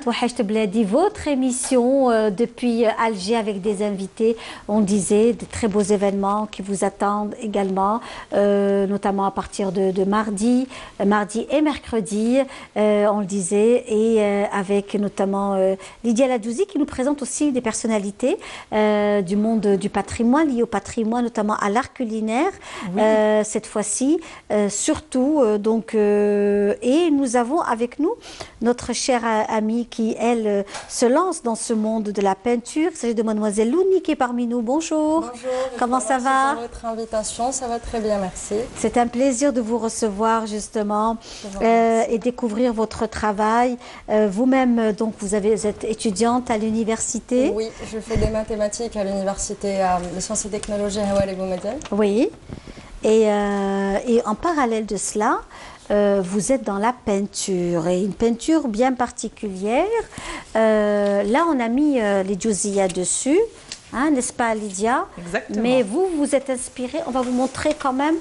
Touhacht Bladi, votre émission depuis Alger avec des invités. On disait de très beaux événements qui vous attendent également, notamment à partir de mardi et mercredi, on le disait, et avec notamment Lydia Ladouzi qui nous présente aussi des personnalités du monde du patrimoine, liées au patrimoine, notamment à l'art culinaire. Oui. Cette fois-ci, surtout, et nous avons avec nous notre chère amie qui, elle, se lance dans ce monde de la peinture. Il s'agit de mademoiselle Louni qui est parmi nous. Bonjour. Bonjour. Comment ça va? Pour votre invitation, ça va très bien, merci. C'est un plaisir de vous recevoir justement et découvrir votre travail. Vous-même, donc, vous êtes étudiante à l'université. Oui, je fais des mathématiques à l'université de sciences et technologies Hawali Boumediene. Oui. Et en parallèle de cela, vous êtes dans la peinture, et une peinture bien particulière. Là, on a mis les djouziyas dessus, hein, n'est-ce pas, Lydia? Exactement. Mais vous, vous êtes inspiré, on va vous montrer quand même.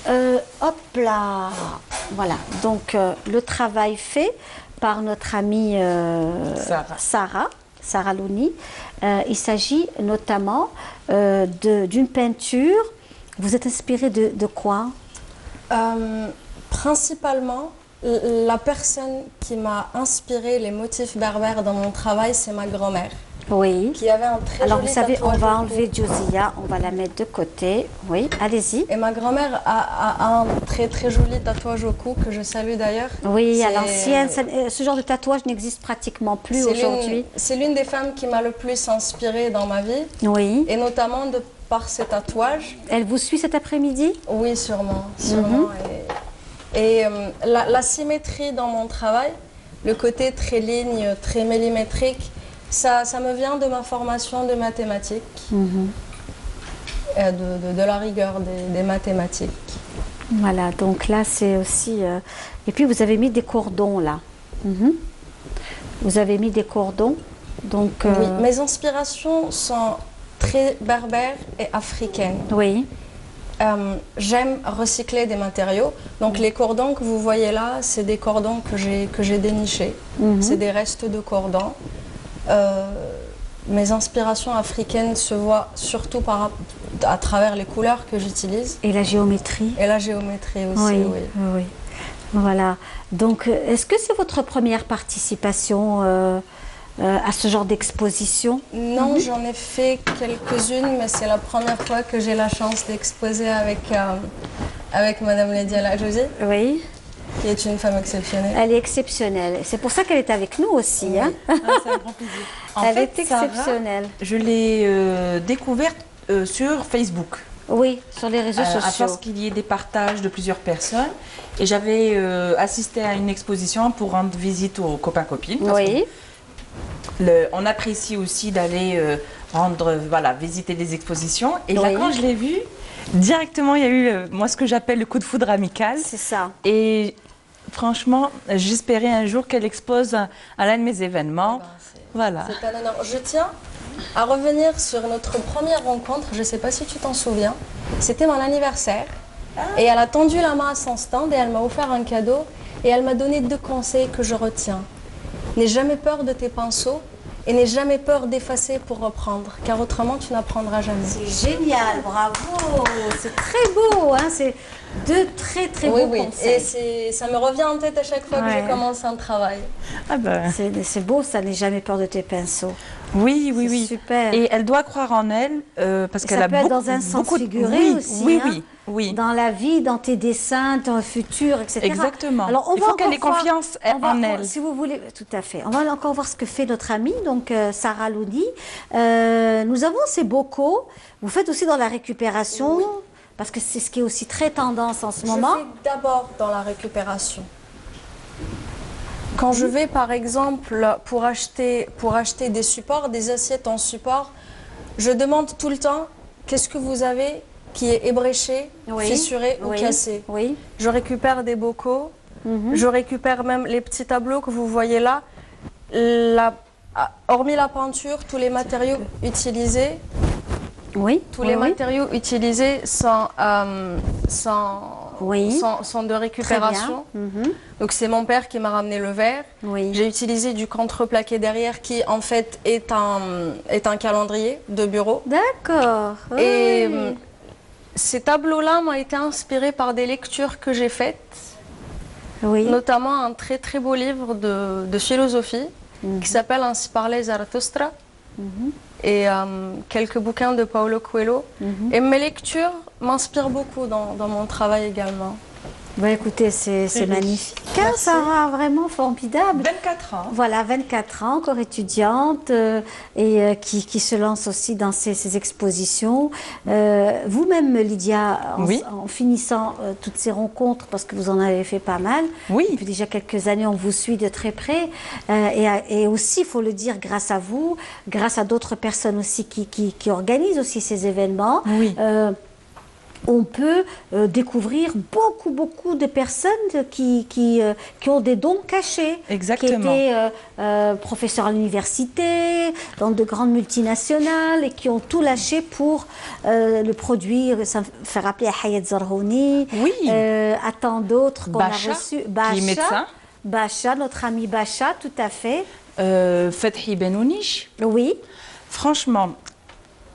Hop là. Voilà, donc le travail fait par notre amie Sarah Louni. Il s'agit notamment d'une peinture. Vous êtes inspiré de quoi? Principalement, la personne qui m'a inspiré les motifs berbères dans mon travail, c'est ma grand-mère. Oui. Qui avait un très Alors joli vous savez, on tatouage va au enlever cou. Djouzia, on va la mettre de côté. Oui, allez-y. Et ma grand-mère a un très très joli tatouage au cou que je salue d'ailleurs. Oui, à l'ancienne, ce genre de tatouage n'existe pratiquement plus aujourd'hui. C'est l'une des femmes qui m'a le plus inspirée dans ma vie. Oui. Et notamment par ses tatouages. Elle vous suit cet après-midi? Oui, sûrement. Et la symétrie dans mon travail le côté très ligne, très millimétrique, ça me vient de ma formation de mathématiques, de la rigueur des mathématiques. Voilà, donc là c'est aussi... Et puis vous avez mis des cordons là. Vous avez mis des cordons, donc... Oui, mes inspirations sont très berbères et africaines. Oui. J'aime recycler des matériaux. Donc les cordons que vous voyez là, c'est des cordons que j'ai dénichés. C'est des restes de cordons. Mes inspirations africaines se voient surtout à travers les couleurs que j'utilise. Et la géométrie. Et la géométrie aussi, oui. Oui. Voilà. Donc, est-ce que c'est votre première participation à ce genre d'exposition? Non, j'en ai fait quelques-unes, mais c'est la première fois que j'ai la chance d'exposer avec Madame Lydia Lajouzi. Oui. Qui est une femme exceptionnelle. Elle est exceptionnelle. C'est pour ça qu'elle est avec nous aussi. Oui. Hein. C'est un grand plaisir. Elle est exceptionnelle. Sarah, je l'ai découverte sur Facebook. Oui, sur les réseaux sociaux. À force qu'il y ait des partages de plusieurs personnes. Et j'avais assisté à une exposition pour rendre visite aux copains-copines. Oui. On apprécie aussi d'aller visiter des expositions. Et là, quand je l'ai vue, directement, il y a eu moi ce que j'appelle le coup de foudre amical. C'est ça. Et franchement, j'espérais un jour qu'elle expose à l'un de mes événements. Voilà. C'est un honneur. Je tiens à revenir sur notre première rencontre. Je ne sais pas si tu t'en souviens. C'était mon anniversaire. Et elle a tendu la main à son stand et elle m'a offert un cadeau. Et elle m'a donné 2 conseils que je retiens. N'aie jamais peur de tes pinceaux et n'aie jamais peur d'effacer pour reprendre, car autrement tu n'apprendras jamais. C'est génial, bravo. C'est très beau, hein. C'est 2 très beaux conseils. Et ça me revient en tête à chaque fois que je commence un travail. Ah ben. C'est beau, ça, n'aie jamais peur de tes pinceaux. Oui, oui, oui. Super. Et elle doit croire en elle parce qu'elle a beaucoup. Ça peut être dans un sens figuré aussi. Oui, hein, oui, oui. Dans la vie, dans tes dessins, dans le futur, etc. Exactement. Alors, il faut qu'elle ait confiance en elle. Si vous voulez, tout à fait. On va encore voir ce que fait notre amie, donc Sarah Louni. Nous avons ces bocaux. Vous faites aussi dans la récupération, parce que c'est ce qui est aussi très tendance en ce moment. Je fais d'abord dans la récupération. Quand je vais, par exemple, pour acheter des supports, des assiettes en support, je demande tout le temps, qu'est-ce que vous avez qui est ébréché, fissuré ou cassé. Oui. Je récupère des bocaux, je récupère même les petits tableaux que vous voyez là. Hormis la peinture, tous les matériaux utilisés, les matériaux utilisés sont de récupération. Donc c'est mon père qui m'a ramené le verre. J'ai utilisé du contreplaqué derrière qui en fait est un calendrier de bureau. D'accord. Et ces tableaux-là m'ont été inspirés par des lectures que j'ai faites. Notamment un très très beau livre de philosophie qui s'appelle Ainsi parlait Zarathustra. Et quelques bouquins de Paulo Coelho. Et mes lectures m'inspirent beaucoup dans mon travail également. Bah écoutez, c'est magnifique. Sarah, vraiment formidable. 24 ans. Voilà, 24 ans, encore étudiante et qui se lance aussi dans ces expositions. Vous-même, Lydia, en finissant toutes ces rencontres, parce que vous en avez fait pas mal, depuis déjà quelques années, on vous suit de très près. Et aussi, il faut le dire, grâce à vous, grâce à d'autres personnes aussi qui organisent aussi ces événements. On peut découvrir beaucoup de personnes qui ont des dons cachés. Exactement. Qui étaient professeurs à l'université, dans de grandes multinationales et qui ont tout lâché pour le produire. Ça me fait rappeler à Hayat Zarhouni, à tant d'autres qu'on a reçus. Qui est médecin. Bacha, notre ami Bacha, tout à fait. Fethi Benouniche. Oui. Franchement,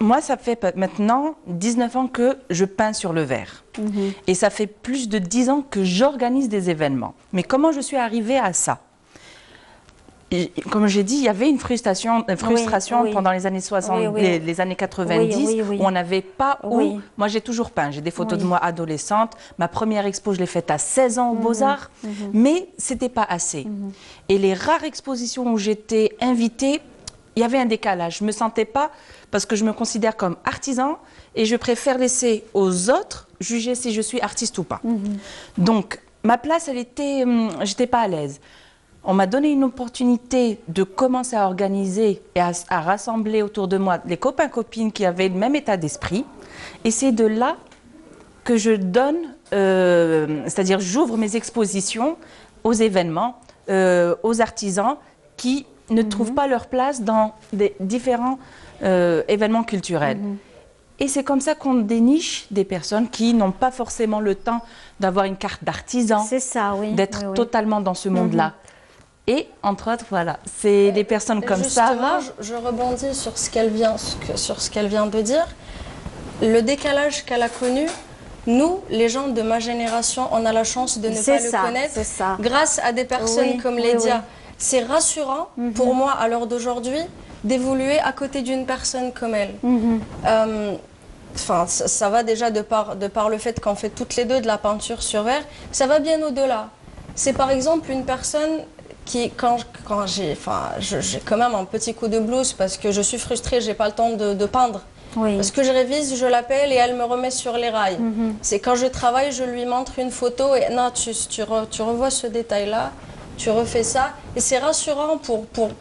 moi, ça fait maintenant 19 ans que je peins sur le verre. Et ça fait plus de 10 ans que j'organise des événements. Mais comment je suis arrivée à ça? Comme j'ai dit, il y avait une frustration pendant les années 60, les années 90, où on n'avait pas où. Moi, j'ai toujours peint. J'ai des photos de moi adolescente. Ma première expo, je l'ai faite à 16 ans aux Beaux-Arts. Mais ce n'était pas assez. Et les rares expositions où j'étais invitée, il y avait un décalage. Je ne me sentais pas, parce que je me considère comme artisan et je préfère laisser aux autres juger si je suis artiste ou pas. Donc, ma place, j'étais pas à l'aise. on m'a donné une opportunité de commencer à organiser et à rassembler autour de moi les copains-copines qui avaient le même état d'esprit. Et c'est de là que je donne, c'est-à-dire j'ouvre mes expositions aux événements, aux artisans qui ne trouvent pas leur place dans des différents événements culturels. Et c'est comme ça qu'on déniche des personnes qui n'ont pas forcément le temps d'avoir une carte d'artisan, d'être totalement dans ce monde-là. Et entre autres, voilà, c'est des personnes comme Sarah. Je rebondis sur ce qu'elle vient de dire. Le décalage qu'elle a connu, nous, les gens de ma génération, on a la chance de ne pas le connaître grâce à des personnes comme Lydia. C'est rassurant pour moi, à l'heure d'aujourd'hui, d'évoluer à côté d'une personne comme elle. Enfin, ça va déjà de par le fait qu'on fait toutes les deux de la peinture sur verre, ça va bien au-delà. C'est par exemple une personne qui, quand j'ai quand même un petit coup de blues parce que je suis frustrée, j'ai pas le temps de peindre. Parce que je révise, je l'appelle et elle me remet sur les rails. C'est quand je travaille, je lui montre une photo et non, tu revois ce détail-là, tu refais ça. Et c'est rassurant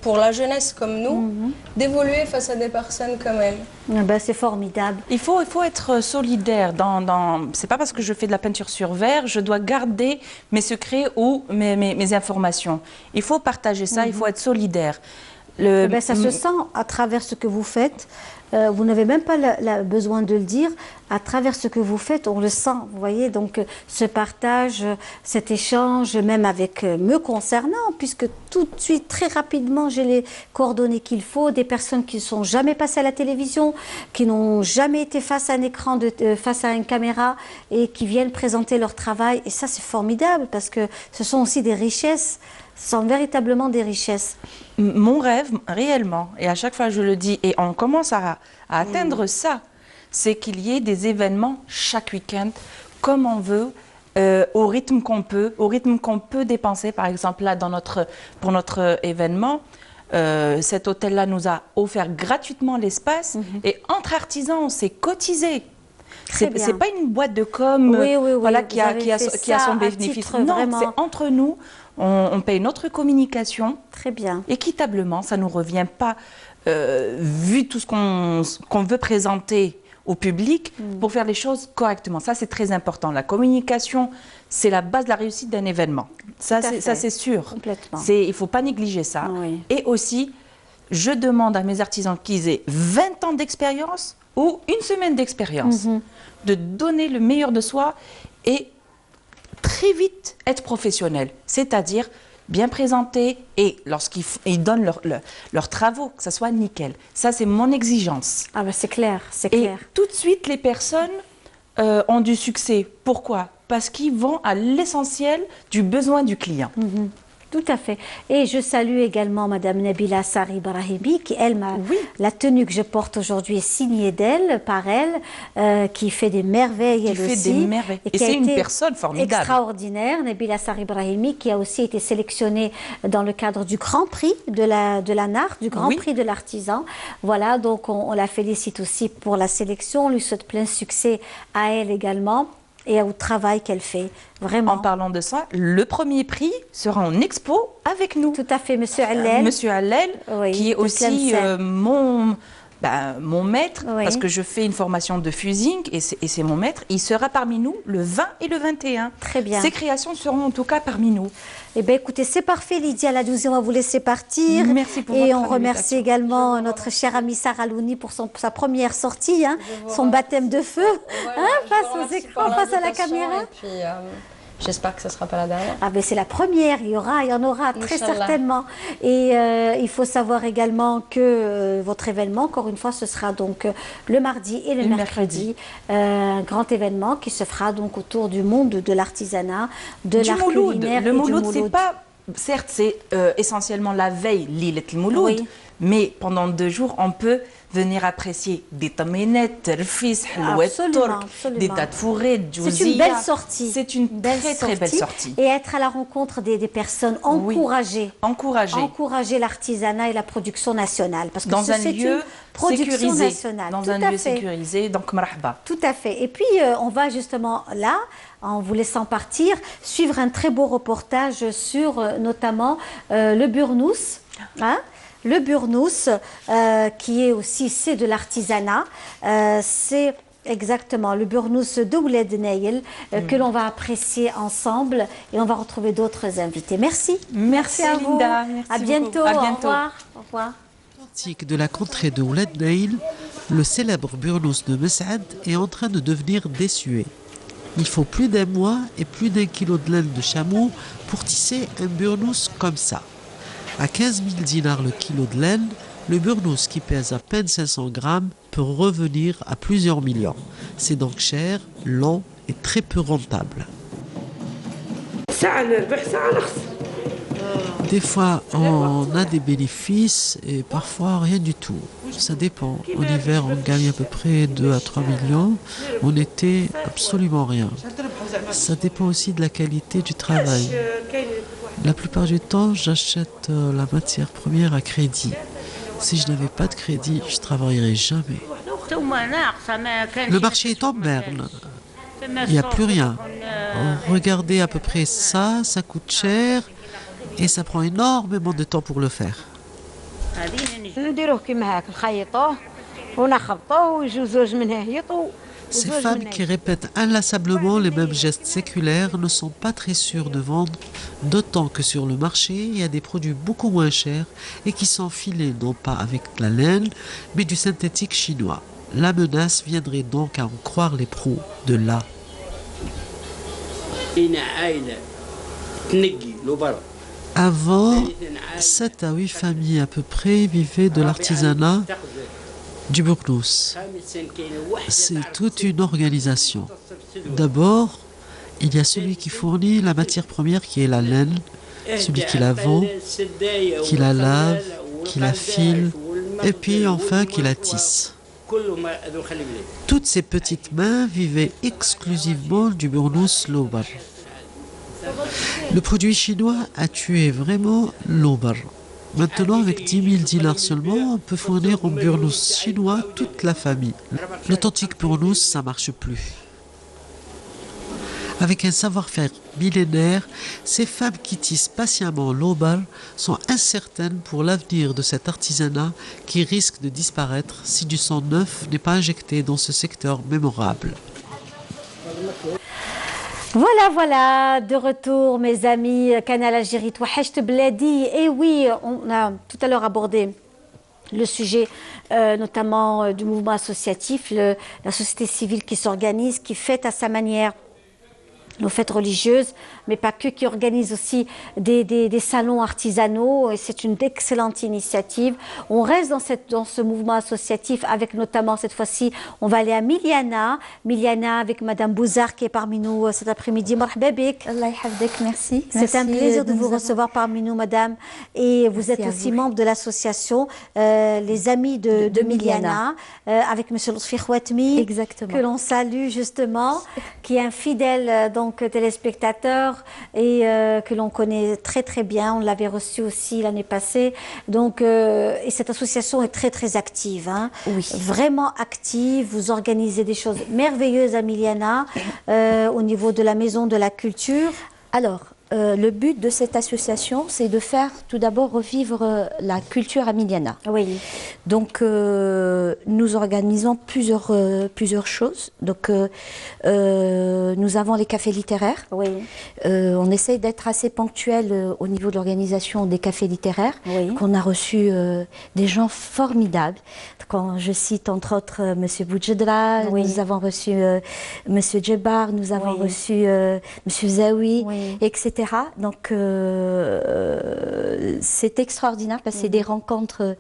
pour la jeunesse comme nous d'évoluer face à des personnes comme elle. Ben, c'est formidable. Il faut être solidaire. C'est pas parce que je fais de la peinture sur verre, je dois garder mes secrets ou mes informations. Il faut partager ça, il faut être solidaire. Ben, ça se sent à travers ce que vous faites. Vous n'avez même pas besoin de le dire. À travers ce que vous faites, on le sent. Vous voyez, donc ce partage, cet échange, même avec me concernant, puisque tout de suite, très rapidement, j'ai les coordonnées qu'il faut, des personnes qui ne sont jamais passées à la télévision, qui n'ont jamais été face à un écran, face à une caméra, et qui viennent présenter leur travail. Et ça, c'est formidable, parce que ce sont aussi des richesses. Ce sont véritablement des richesses. Mon rêve, réellement, et à chaque fois je le dis, et on commence à atteindre ça, c'est qu'il y ait des événements chaque week-end, comme on veut, au rythme qu'on peut dépenser. Par exemple, là, pour notre événement, cet hôtel-là nous a offert gratuitement l'espace, et entre artisans, on s'est cotisé. C'est pas une boîte de com voilà, qui a son bénéfice. Non, c'est entre nous. On paye notre communication équitablement, ça ne nous revient pas, vu tout ce qu'on veut présenter au public, pour faire les choses correctement. Ça, c'est très important. La communication, c'est la base de la réussite d'un événement. Ça, c'est sûr. Complètement. Il ne faut pas négliger ça. Et aussi, je demande à mes artisans qu'ils aient 20 ans d'expérience ou une semaine d'expérience, de donner le meilleur de soi et très vite être professionnel, c'est-à-dire bien présenter et lorsqu'ils donnent leurs travaux, que ça soit nickel. Ça, c'est mon exigence. Ah ben c'est clair, c'est et clair. Tout de suite, les personnes ont du succès. Pourquoi? Parce qu'ils vont à l'essentiel du besoin du client. Tout à fait. Et je salue également Madame Nabila Sarri Brahimi, qui, elle, la tenue que je porte aujourd'hui est signée d'elle, par elle, qui fait des merveilles, elle aussi. Des merveilles. Et c'est une personne formidable. Extraordinaire, Nabila Sarri Brahimi, qui a aussi été sélectionnée dans le cadre du Grand Prix de la NAR, du Grand Prix de l'artisan. Voilà, donc on la félicite aussi pour la sélection, on lui souhaite plein succès à elle également. Et au travail qu'elle fait, vraiment. En parlant de ça, le premier prix sera en expo avec nous. Tout à fait, Monsieur Allel. Monsieur Allel, qui est aussi mon maître, parce que je fais une formation de fusing, et c'est mon maître. Il sera parmi nous le 20 et le 21. Très bien. Ses créations seront en tout cas parmi nous. Eh bien, écoutez, c'est parfait, Lydia Ladouzi, on va vous laisser partir. Merci pour votre Et on remercie également notre chère amie Sarah Louni pour sa première sortie, son baptême de feu, face aux écrans, face à la caméra. Et puis, j'espère que ce ne sera pas la dernière. Ah ben c'est la première, il y en aura très certainement. Et il faut savoir également que votre événement, encore une fois, ce sera donc le mardi et le mercredi. Un grand événement qui se fera donc autour du monde de l'artisanat, de l'art culinaire. Le Mouloud, c'est pas... Certes, c'est essentiellement la veille, l'île et le Mouloud, mais pendant 2 jours, on peut venir apprécier des taminettes, rfis, halouet turc, des dates fourrées, djouzia. C'est une belle sortie. C'est une très belle sortie. Et être à la rencontre des personnes, encourager l'artisanat et la production nationale. Parce que dans un lieu sécurisé. Dans un lieu sécurisé, donc marhaba. Tout à fait. Et puis, on va justement là en vous laissant partir, suivre un très beau reportage sur notamment le burnous. Hein, le burnous, qui est aussi, c'est de l'artisanat, c'est exactement le burnous de Ouled Naïl que l'on va apprécier ensemble et on va retrouver d'autres invités. Merci. Merci à Linda. vous. Merci à bientôt. beaucoup. À bientôt. Au revoir. Au revoir. De la contrée de Ouled Naïl, le célèbre burnous de Mes'ad est en train de devenir désuet. Il faut plus d'un mois et plus d'1 kilo de laine de chameau pour tisser un burnous comme ça. À 15 000 dinars le kilo de laine, le burnous qui pèse à peine 500 grammes peut revenir à plusieurs millions. C'est donc cher, lent et très peu rentable. Des fois, on a des bénéfices et parfois rien du tout. Ça dépend. En hiver, on gagne à peu près 2 à 3 millions. En été, absolument rien. Ça dépend aussi de la qualité du travail. La plupart du temps, j'achète la matière première à crédit. Si je n'avais pas de crédit, je ne travaillerais jamais. Le marché est en berne. Il n'y a plus rien. Regardez à peu près ça, ça coûte cher et ça prend énormément de temps pour le faire. Ces femmes qui répètent inlassablement les mêmes gestes séculaires ne sont pas très sûres de vendre, d'autant que sur le marché, il y a des produits beaucoup moins chers et qui sont filés non pas avec la laine, mais du synthétique chinois. La menace viendrait donc à en croire les pros de là. Avant, 7 à 8 familles à peu près vivaient de l'artisanat du burnous. C'est toute une organisation. D'abord, il y a celui qui fournit la matière première qui est la laine, celui qui la vend, qui la lave, qui la file, et puis enfin qui la tisse. Toutes ces petites mains vivaient exclusivement du burnous lobar. Le produit chinois a tué vraiment lobar. Maintenant, avec 10 000 dinars seulement, on peut fournir en burnous chinois toute la famille. L'authentique burnous, ça ne marche plus. Avec un savoir-faire millénaire, ces femmes qui tissent patiemment l'obal sont incertaines pour l'avenir de cet artisanat qui risque de disparaître si du sang neuf n'est pas injecté dans ce secteur mémorable. Voilà, de retour mes amis, Canal Algérie, Touachecht Bladi. Et oui, on a tout à l'heure abordé le sujet notamment du mouvement associatif, la société civile qui s'organise, qui fête à sa manière nos fêtes religieuses, mais pas que, qui organise aussi des salons artisanaux, et c'est une excellente initiative. On reste dans ce mouvement associatif avec notamment cette fois-ci, on va aller à Miliana avec Madame Bouzard qui est parmi nous cet après-midi. Marhaba bik. Allah yahfadek, merci. C'est un plaisir de vous recevoir parmi nous, Madame. Et vous êtes aussi membre de l'association Les Amis de Miliana, avec Monsieur Lutfi Khouatmi. Exactement. Que l'on salue justement, qui est un fidèle téléspectateur et que l'on connaît très très bien. On l'avait reçu aussi l'année passée. Donc, et cette association est très très active, hein. Oui. Vraiment active. Vous organisez des choses merveilleuses à Miliana au niveau de la maison de la culture. Alors, le but de cette association, c'est de faire tout d'abord revivre la culture à Miliana. Oui. Donc, nous organisons plusieurs choses. Donc, nous avons les cafés littéraires. Oui. On essaye d'être assez ponctuel au niveau de l'organisation des cafés littéraires. Oui. Qu'on a reçu des gens formidables. Quand je cite entre autres Monsieur Boudjedra, oui. nous avons reçu Monsieur Djebar, nous avons oui. reçu Monsieur Zawi, oui. etc. Donc c'est extraordinaire parce que c'est des rencontres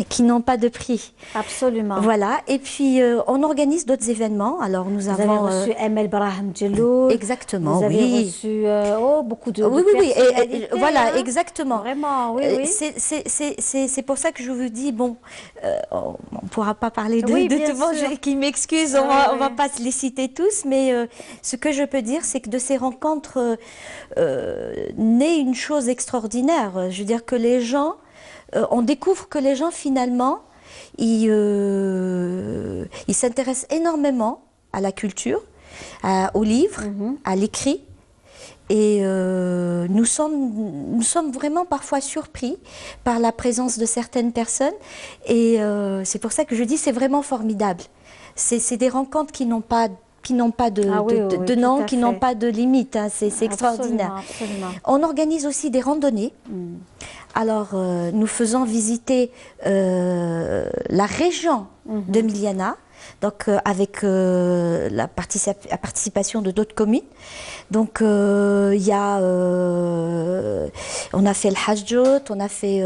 qui n'ont pas de prix. Absolument. Voilà. Et puis on organise d'autres événements. Alors nous avons reçu Emel Brahim Djelloul. Exactement. Vous avez oui. reçu beaucoup de oui. personnalités, voilà, hein. exactement. Vraiment, oui, oui. C'est pour ça que je vous dis, bon, on ne pourra pas parler de, oui, de tout le monde, qui m'excuse, on va pas les citer tous, mais ce que je peux dire, c'est que de ces rencontres naît une chose extraordinaire. Je veux dire que les gens, on découvre que les gens, finalement, ils s'intéressent énormément à la culture. au livre, à l'écrit. Et nous sommes vraiment parfois surpris par la présence de certaines personnes. Et c'est pour ça que je dis c'est vraiment formidable. C'est des rencontres qui n'ont pas de nom, qui n'ont pas de limite. Hein. C'est extraordinaire. Absolument. On organise aussi des randonnées. Alors, nous faisons visiter la région de Miliana, donc avec la participation de d'autres communes. Donc, il y a, on a fait le Hajjot, on a fait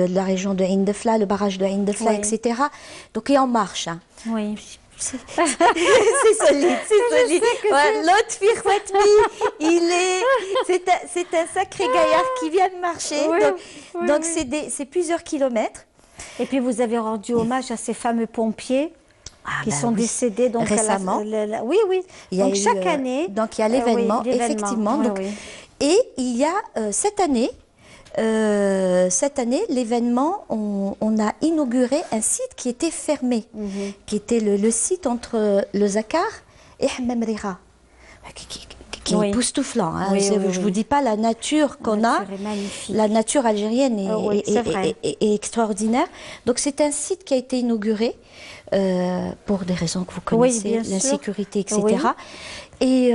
la région de Indefla, le barrage de Indefla, etc. Donc, il est en marche. Hein. Oui. C'est solide, c'est solide. Ouais, l'autre Firfatmi, c'est un sacré gaillard qui vient de marcher. Donc c'est plusieurs kilomètres. Et puis vous avez rendu hommage à ces fameux pompiers qui sont décédés donc récemment. Oui. Donc chaque année. Donc il y a l'événement, effectivement. Donc, et il y a cette année, l'événement, on a inauguré un site qui était fermé, qui était le site entre le Zakar et Hammam Rira, qui est époustouflant. Hein. Je ne vous dis pas la nature qu'on a, la nature algérienne est extraordinaire. Donc c'est un site qui a été inauguré pour des raisons que vous connaissez, l'insécurité, etc. Et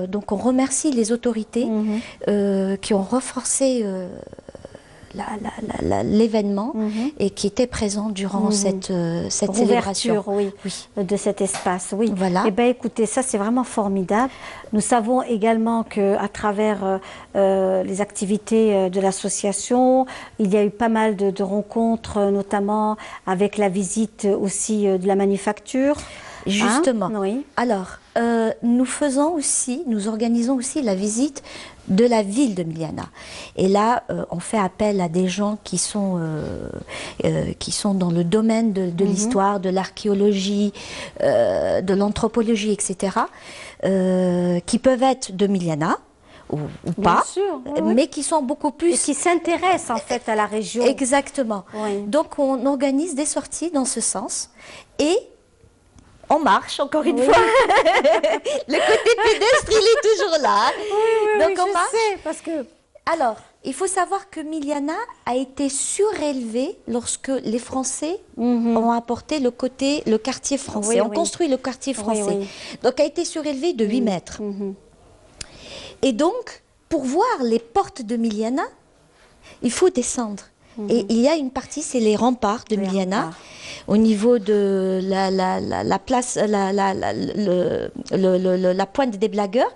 donc on remercie les autorités qui ont renforcé l'événement et qui étaient présents durant cette célébration. De cet espace. Oui. Voilà. Eh bien, écoutez, ça c'est vraiment formidable. Nous savons également qu'à travers les activités de l'association, il y a eu pas mal de rencontres, notamment avec la visite aussi de la manufacture. Justement. Hein? Oui. Alors, nous organisons aussi la visite de la ville de Miliana. Et là, on fait appel à des gens qui sont dans le domaine de l'histoire, de l'archéologie, de l'anthropologie, etc., qui peuvent être de Miliana, ou pas, mais qui sont beaucoup plus... Et qui s'intéressent en fait à la région. Exactement. Donc on organise des sorties dans ce sens et on marche, encore une fois. Le côté pédestre, il est toujours là. Donc on marche. Parce que... Alors, il faut savoir que Miliana a été surélevée lorsque les Français ont apporté le quartier français, ont construit le quartier français. Donc, a été surélevée de 8 mètres. Et donc, pour voir les portes de Miliana, il faut descendre. Et il y a une partie, c'est les remparts de Miliana, au niveau de la place, la pointe des blagueurs.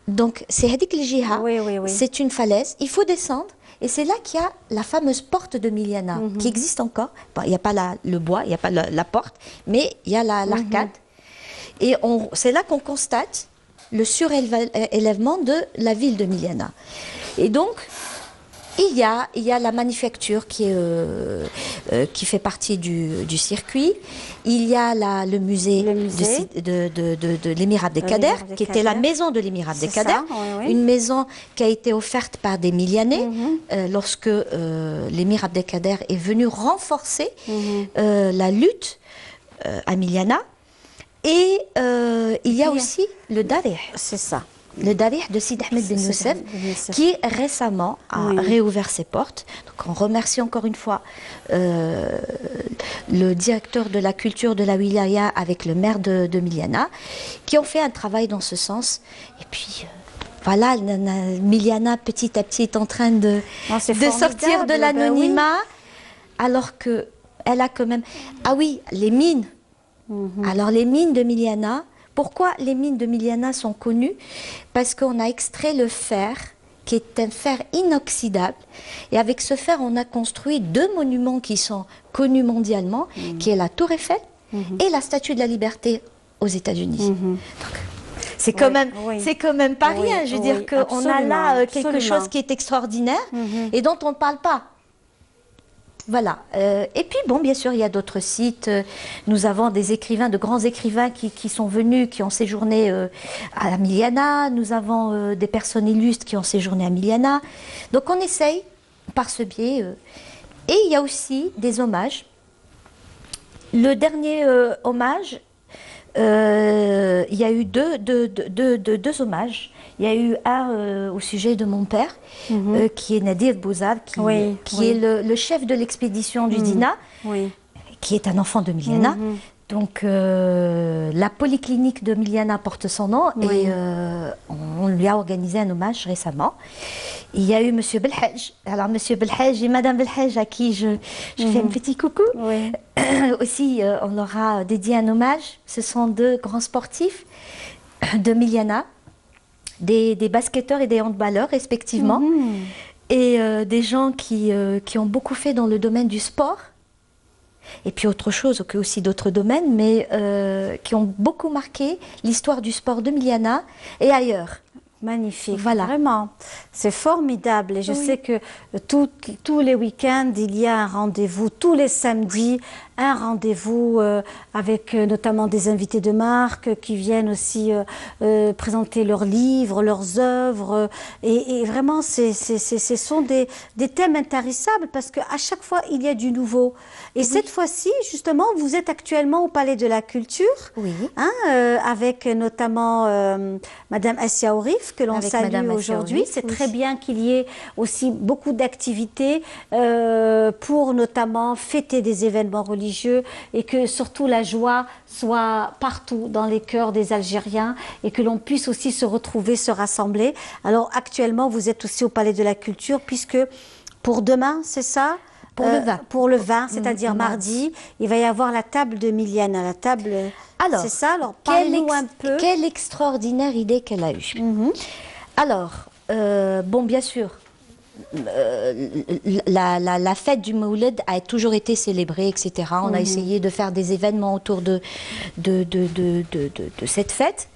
Donc, c'est Hadik el-Jiha, c'est une falaise, il faut descendre, et c'est là qu'il y a la fameuse porte de Miliana, qui existe encore. Bon, il n'y a pas le bois, il n'y a pas la porte, mais il y a l'arcade. Et c'est là qu'on constate le surélèvement de la ville de Miliana. Et donc, il y a la manufacture qui fait partie du circuit. Il y a le musée de l'émir Abdelkader, qui était la maison de l'émir Abdelkader. Une maison qui a été offerte par des Milianais lorsque l'émir Abdelkader est venu renforcer la lutte à Miliana. Et il y a aussi le Darih. C'est ça. Le Darih de Sid Ahmed Ben Youssef, qui récemment a réouvert ses portes. Donc on remercie encore une fois le directeur de la culture de la Wilaya avec le maire de Miliana, qui ont fait un travail dans ce sens. Et puis voilà, Miliana petit à petit est en train de sortir de l'anonymat, alors qu'elle a quand même... Ah oui, les mines. Alors les mines de Miliana... Pourquoi les mines de Miliana sont connues? Parce qu'on a extrait le fer, qui est un fer inoxydable. Et avec ce fer, on a construit 2 monuments qui sont connus mondialement, qui est la Tour Eiffel et la Statue de la Liberté aux États-Unis. C'est quand même pas rien. Je veux dire qu'on a là quelque chose qui est extraordinaire et dont on ne parle pas. Voilà. Et puis, bon, bien sûr, il y a d'autres sites. Nous avons des écrivains, de grands écrivains qui sont venus, qui ont séjourné à Miliana. Nous avons des personnes illustres qui ont séjourné à Miliana. Donc, on essaye par ce biais. Et il y a aussi des hommages. Le dernier hommage il y a eu deux hommages. Il y a eu un au sujet de mon père, qui est Nadir Bouzad, qui est le chef de l'expédition du Dina, qui est un enfant de Miliana. Donc la polyclinique de Miliana porte son nom et on lui a organisé un hommage récemment. Il y a eu Monsieur Belhaj. Alors Monsieur Belhaj et Madame Belhaj, à qui je fais un petit coucou. Aussi, on leur a dédié un hommage. Ce sont deux grands sportifs de Miliana, des basketteurs et des handballeurs respectivement, et des gens qui ont beaucoup fait dans le domaine du sport. Et puis autre chose, que aussi d'autres domaines, mais qui ont beaucoup marqué l'histoire du sport de Miliana et ailleurs. Magnifique, voilà. Vraiment, c'est formidable. Et je sais que tous les week-ends, il y a un rendez-vous, tous les samedis, un rendez-vous avec notamment des invités de marque qui viennent aussi présenter leurs livres, leurs œuvres. Et vraiment, ce sont des thèmes intarissables parce qu'à chaque fois, il y a du nouveau. Et cette fois-ci, justement, vous êtes actuellement au Palais de la Culture, avec notamment Madame Assia Ourif, que l'on salue aujourd'hui. C'est très bien qu'il y ait aussi beaucoup d'activités pour notamment fêter des événements religieux et que surtout la joie soit partout dans les cœurs des Algériens et que l'on puisse aussi se retrouver, se rassembler. Alors actuellement, vous êtes aussi au Palais de la Culture puisque pour demain, c'est ça ? Pour le 20, c'est-à-dire mardi, il va y avoir la table de Miliana, la table... Alors, c'est ça, alors parlez-nous un peu. Quelle extraordinaire idée qu'elle a eue. Alors, bon, bien sûr, la fête du Mawlid a toujours été célébrée, etc. On a essayé de faire des événements autour de cette fête.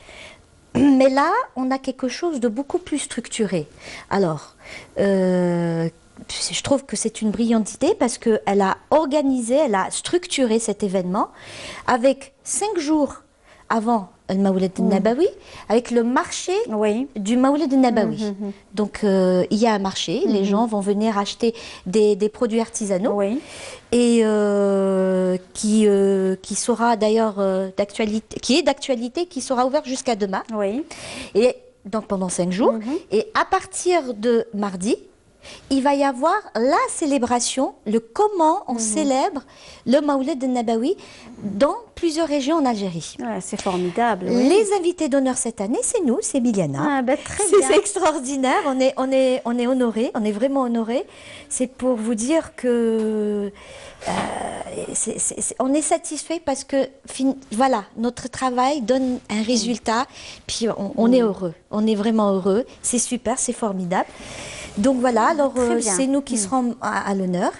Mais là, on a quelque chose de beaucoup plus structuré. Alors, je trouve que c'est une brillante idée parce qu'elle a organisé, elle a structuré cet événement avec 5 jours avant le Mawlid al-Nabawi, avec le marché du Mawlid al-Nabawi. Donc il y a un marché, les gens vont venir acheter des produits artisanaux et qui sera d'ailleurs d'actualité, qui sera ouvert jusqu'à demain. Et donc pendant 5 jours. Et à partir de mardi, il va y avoir la célébration, comment on célèbre le Mawlid al-Nabawi dans plusieurs régions en Algérie. C'est formidable. Les invités d'honneur cette année, c'est nous, c'est Miliana. C'est extraordinaire, on est honorés, on est vraiment honorés. C'est pour vous dire que on est satisfait parce que voilà, notre travail donne un résultat, puis on est heureux, on est vraiment heureux, c'est super, c'est formidable. Donc voilà, alors c'est nous qui serons à l'honneur.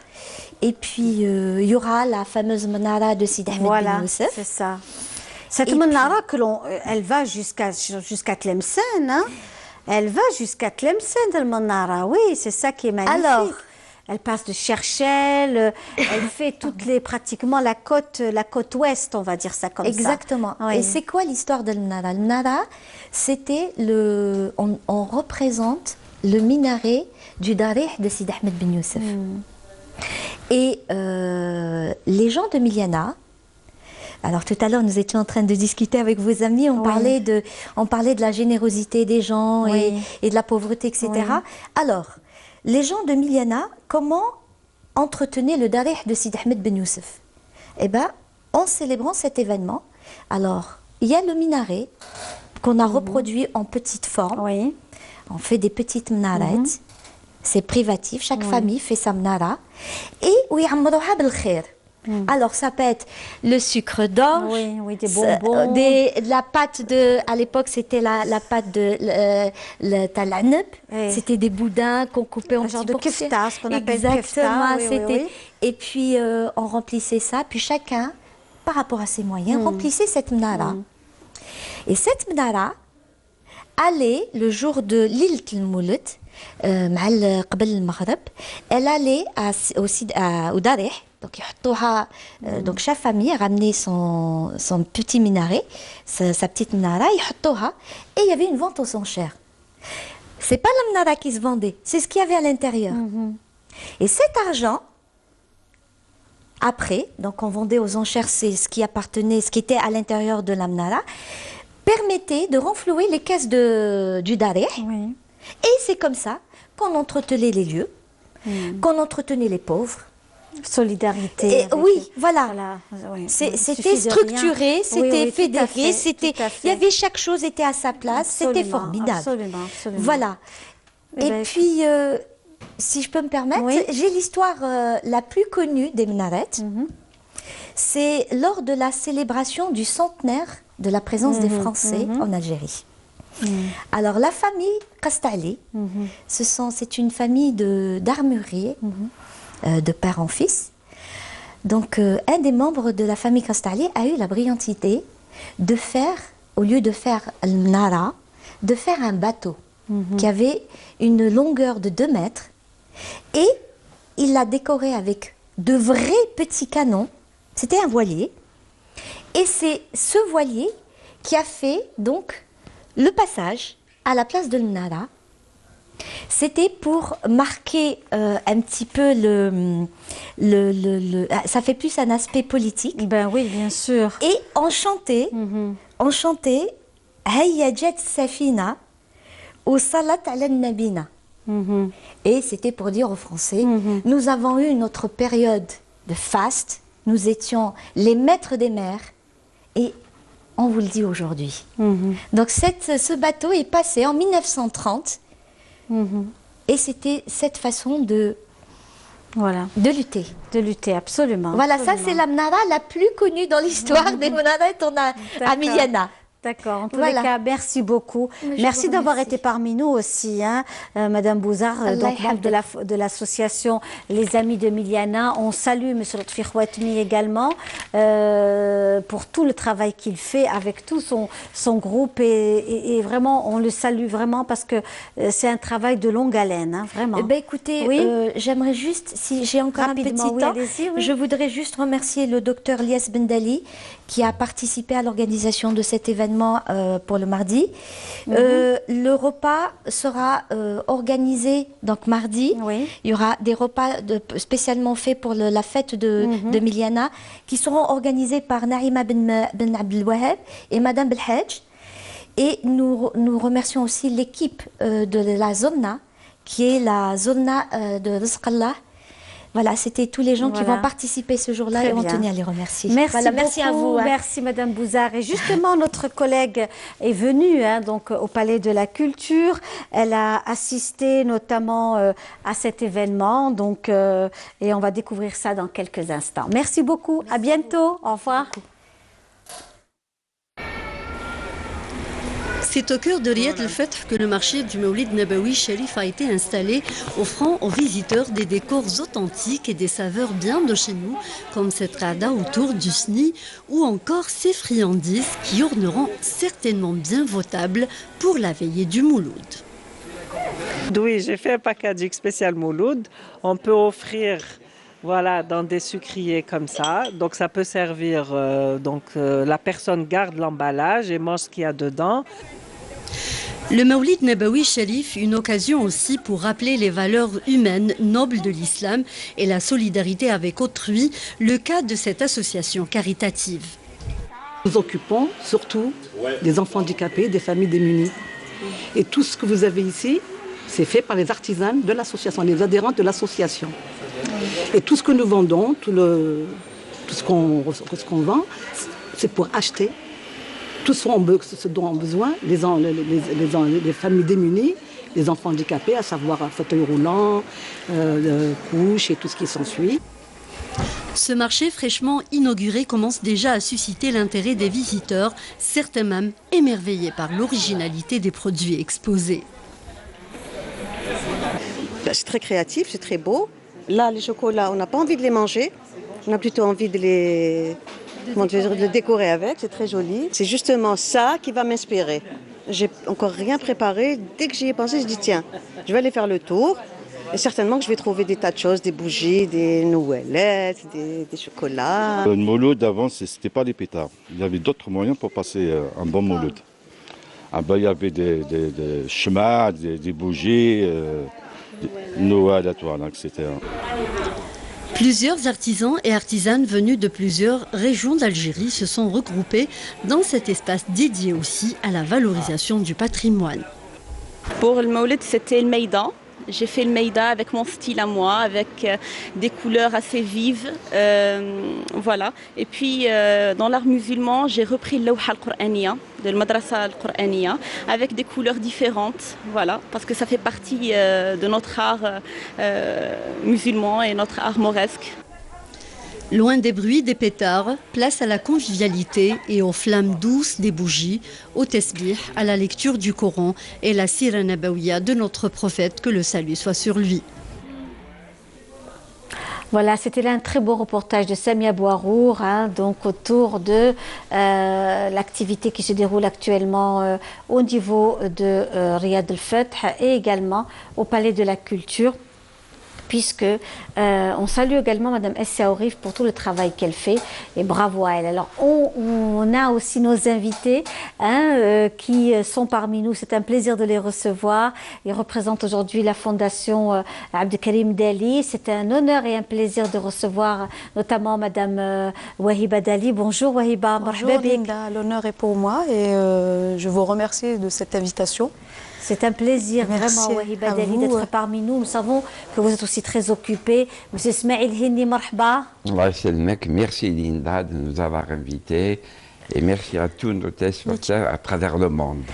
Et puis il y aura la fameuse Menara de Sidi Ahmed Ben Youssef. C'est ça. Cette Menara, elle va jusqu'à Tlemcen, hein. Elle va jusqu'à Tlemcen, la Menara, oui, c'est ça qui est magnifique. Alors, elle passe de Cherchel, elle fait pratiquement la côte ouest, on va dire ça comme ça. Exactement. Et c'est quoi l'histoire de la Menara? Le Menara, c'était on représente le minaret du Darih de Sidi Ahmed Ben Youssef. Et les gens de Miliana, alors tout à l'heure nous étions en train de discuter avec vos amis, on parlait de la générosité des gens et de la pauvreté, etc. Alors, les gens de Miliana, comment entretenaient le Darih de Sidi Ahmed Ben Youssef? Eh bien, en célébrant cet événement, alors, il y a le minaret qu'on a reproduit en petite forme. On fait des petites mnarettes. C'est privatif, chaque famille fait sa mnara. Et alors ça peut être le sucre d'orge, des bonbons, la pâte à l'époque c'était la pâte de talaneb, c'était des boudins qu'on coupait en genre petits de kefta, ce qu'on appelle exactement, c'était. Et puis on remplissait ça, puis chacun par rapport à ses moyens remplissait cette mnara. Et cette mnara allait le jour de l'Ilt al-Moulid, elle allait au Darih, donc chaque famille ramenait son petit minaret, sa petite minara, et il y avait une vente aux enchères. C'est pas la minara qui se vendait, c'est ce qu'il y avait à l'intérieur. Et cet argent, après, donc on vendait aux enchères ce qui appartenait, ce qui était à l'intérieur de la Mnara, permettait de renflouer les caisses du Darih. Oui. Et c'est comme ça qu'on entretenait les lieux, qu'on entretenait les pauvres. Solidarité. Oui, voilà. Oui. C'était structuré, c'était fédéré, il y avait chaque chose était à sa place, c'était formidable. Absolument. Voilà. Et puis, si je peux me permettre, j'ai l'histoire la plus connue des minarettes. C'est lors de la célébration du centenaire de la présence des Français en Algérie. Alors, la famille Kastali, c'est une famille d'armuriers, de père en fils. Donc, un des membres de la famille Kastali a eu la brillante idée de faire, au lieu de faire le Mnara, de faire un bateau qui avait une longueur de 2 mètres. Et il l'a décoré avec de vrais petits canons. C'était un voilier. Et c'est ce voilier qui a fait donc le passage à la place de Mnara. C'était pour marquer un petit peu ça fait plus un aspect politique. Ben oui, bien sûr. Et on chantait Hayya jet safina ou salat ala nabina. Et c'était pour dire aux Français, nous avons eu notre période de faste, nous étions les maîtres des mers, et on vous le dit aujourd'hui. Donc ce bateau est passé en 1930, et c'était cette façon de lutter. De lutter, absolument. Voilà, absolument. Ça c'est la Mnara la plus connue dans l'histoire des Mnarettes à Miliana. D'accord, en tous les cas, merci beaucoup. Merci d'avoir été parmi nous aussi, hein, Madame Bouzar, donc membre de l'association Les Amis de Miliana. On salue M. Lotfi Khouatmi également pour tout le travail qu'il fait avec tout son groupe et vraiment, on le salue vraiment parce que c'est un travail de longue haleine, hein, vraiment. Eh bien, écoutez, j'aimerais juste, si j'ai encore rapidement, un petit temps, je voudrais juste remercier le docteur Lies Bendali qui a participé à l'organisation de cet événement pour le mardi. Le repas sera organisé donc mardi. Il y aura des repas spécialement faits pour la fête de Miliana qui seront organisés par Naïma Ben Abdelwahab et Madame Belhadj. Et nous remercions aussi l'équipe de la Zona qui est la Zona de Rizqallah. Voilà, c'était tous les gens qui vont participer ce jour-là et on tenait à les remercier. Merci, merci à vous. Merci Madame Bouzar. Et justement, notre collègue est venue donc, au Palais de la Culture. Elle a assisté notamment à cet événement. Donc, et on va découvrir ça dans quelques instants. Merci beaucoup. À bientôt. Au revoir. C'est au cœur de Riyad el-Fath que le marché du Mawlid Nabawi Sharif a été installé, offrant aux visiteurs des décors authentiques et des saveurs bien de chez nous, comme cette rada autour du sni ou encore ces friandises qui orneront certainement bien vos tables pour la veillée du Mouloud. Oui, j'ai fait un packaging spécial Mouloud. On peut offrir dans des sucriers comme ça. Donc ça peut servir, la personne garde l'emballage et mange ce qu'il y a dedans. Le Mawlid Nabawi Sharif, une occasion aussi pour rappeler les valeurs humaines nobles de l'islam et la solidarité avec autrui, le cas de cette association caritative. Nous occupons surtout des enfants handicapés, des familles démunies. Et tout ce que vous avez ici, c'est fait par les artisans de l'association, les adhérents de l'association. Et tout ce que nous vendons, tout ce qu'on vend, c'est pour acheter tout ce dont ont besoin les familles démunies, les enfants handicapés, à savoir fauteuil roulant, couches et tout ce qui s'ensuit. Ce marché fraîchement inauguré commence déjà à susciter l'intérêt des visiteurs, certains même émerveillés par l'originalité des produits exposés. C'est très créatif, c'est très beau. Là, les chocolats, on n'a pas envie de les manger, on a plutôt envie de les décorer avec, c'est très joli. C'est justement ça qui va m'inspirer. J'ai encore rien préparé, dès que j'y ai pensé, je dis tiens, je vais aller faire le tour. Et certainement que je vais trouver des tas de choses, des bougies, des nouellettes, des chocolats. Le mouloud avant, ce n'était pas des pétards. Il y avait d'autres moyens pour passer un bon mouloud. Il y avait des chemins, des bougies, Noël, etc. Plusieurs artisans et artisanes venus de plusieurs régions d'Algérie se sont regroupés dans cet espace dédié aussi à la valorisation du patrimoine. Pour le Maouloud, c'était le Maïdan. J'ai fait le Maïda avec mon style à moi, avec des couleurs assez vives, voilà. Et puis dans l'art musulman, j'ai repris le Lawha al-Qur'aniya, de la Madrasa al-Qur'aniya, avec des couleurs différentes, voilà, parce que ça fait partie de notre art musulman et notre art mauresque. Loin des bruits des pétards, place à la convivialité et aux flammes douces des bougies, au tesbih, à la lecture du Coran et la sira nabawiya de notre prophète, que le salut soit sur lui. Voilà, c'était là un très beau reportage de Samia Bouarour, donc autour de l'activité qui se déroule actuellement au niveau de Riyad el-Fath et également au Palais de la Culture, puisque on salue également Madame Essia Orif pour tout le travail qu'elle fait et bravo à elle. Alors on a aussi nos invités qui sont parmi nous, c'est un plaisir de les recevoir. Ils représentent aujourd'hui la fondation Abdelkarim Dali. C'est un honneur et un plaisir de recevoir notamment Madame Wahiba Dali. Bonjour Wahiba. Bonjour Linda, l'honneur est pour moi et je vous remercie de cette invitation. C'est un plaisir vraiment, Wahiba Dali, d'être parmi nous. Nous savons que vous êtes aussi très occupé. Monsieur Ismail Henni, marhaba. Merci Linda de nous avoir invités et merci à tous nos téléspectateurs à travers le monde.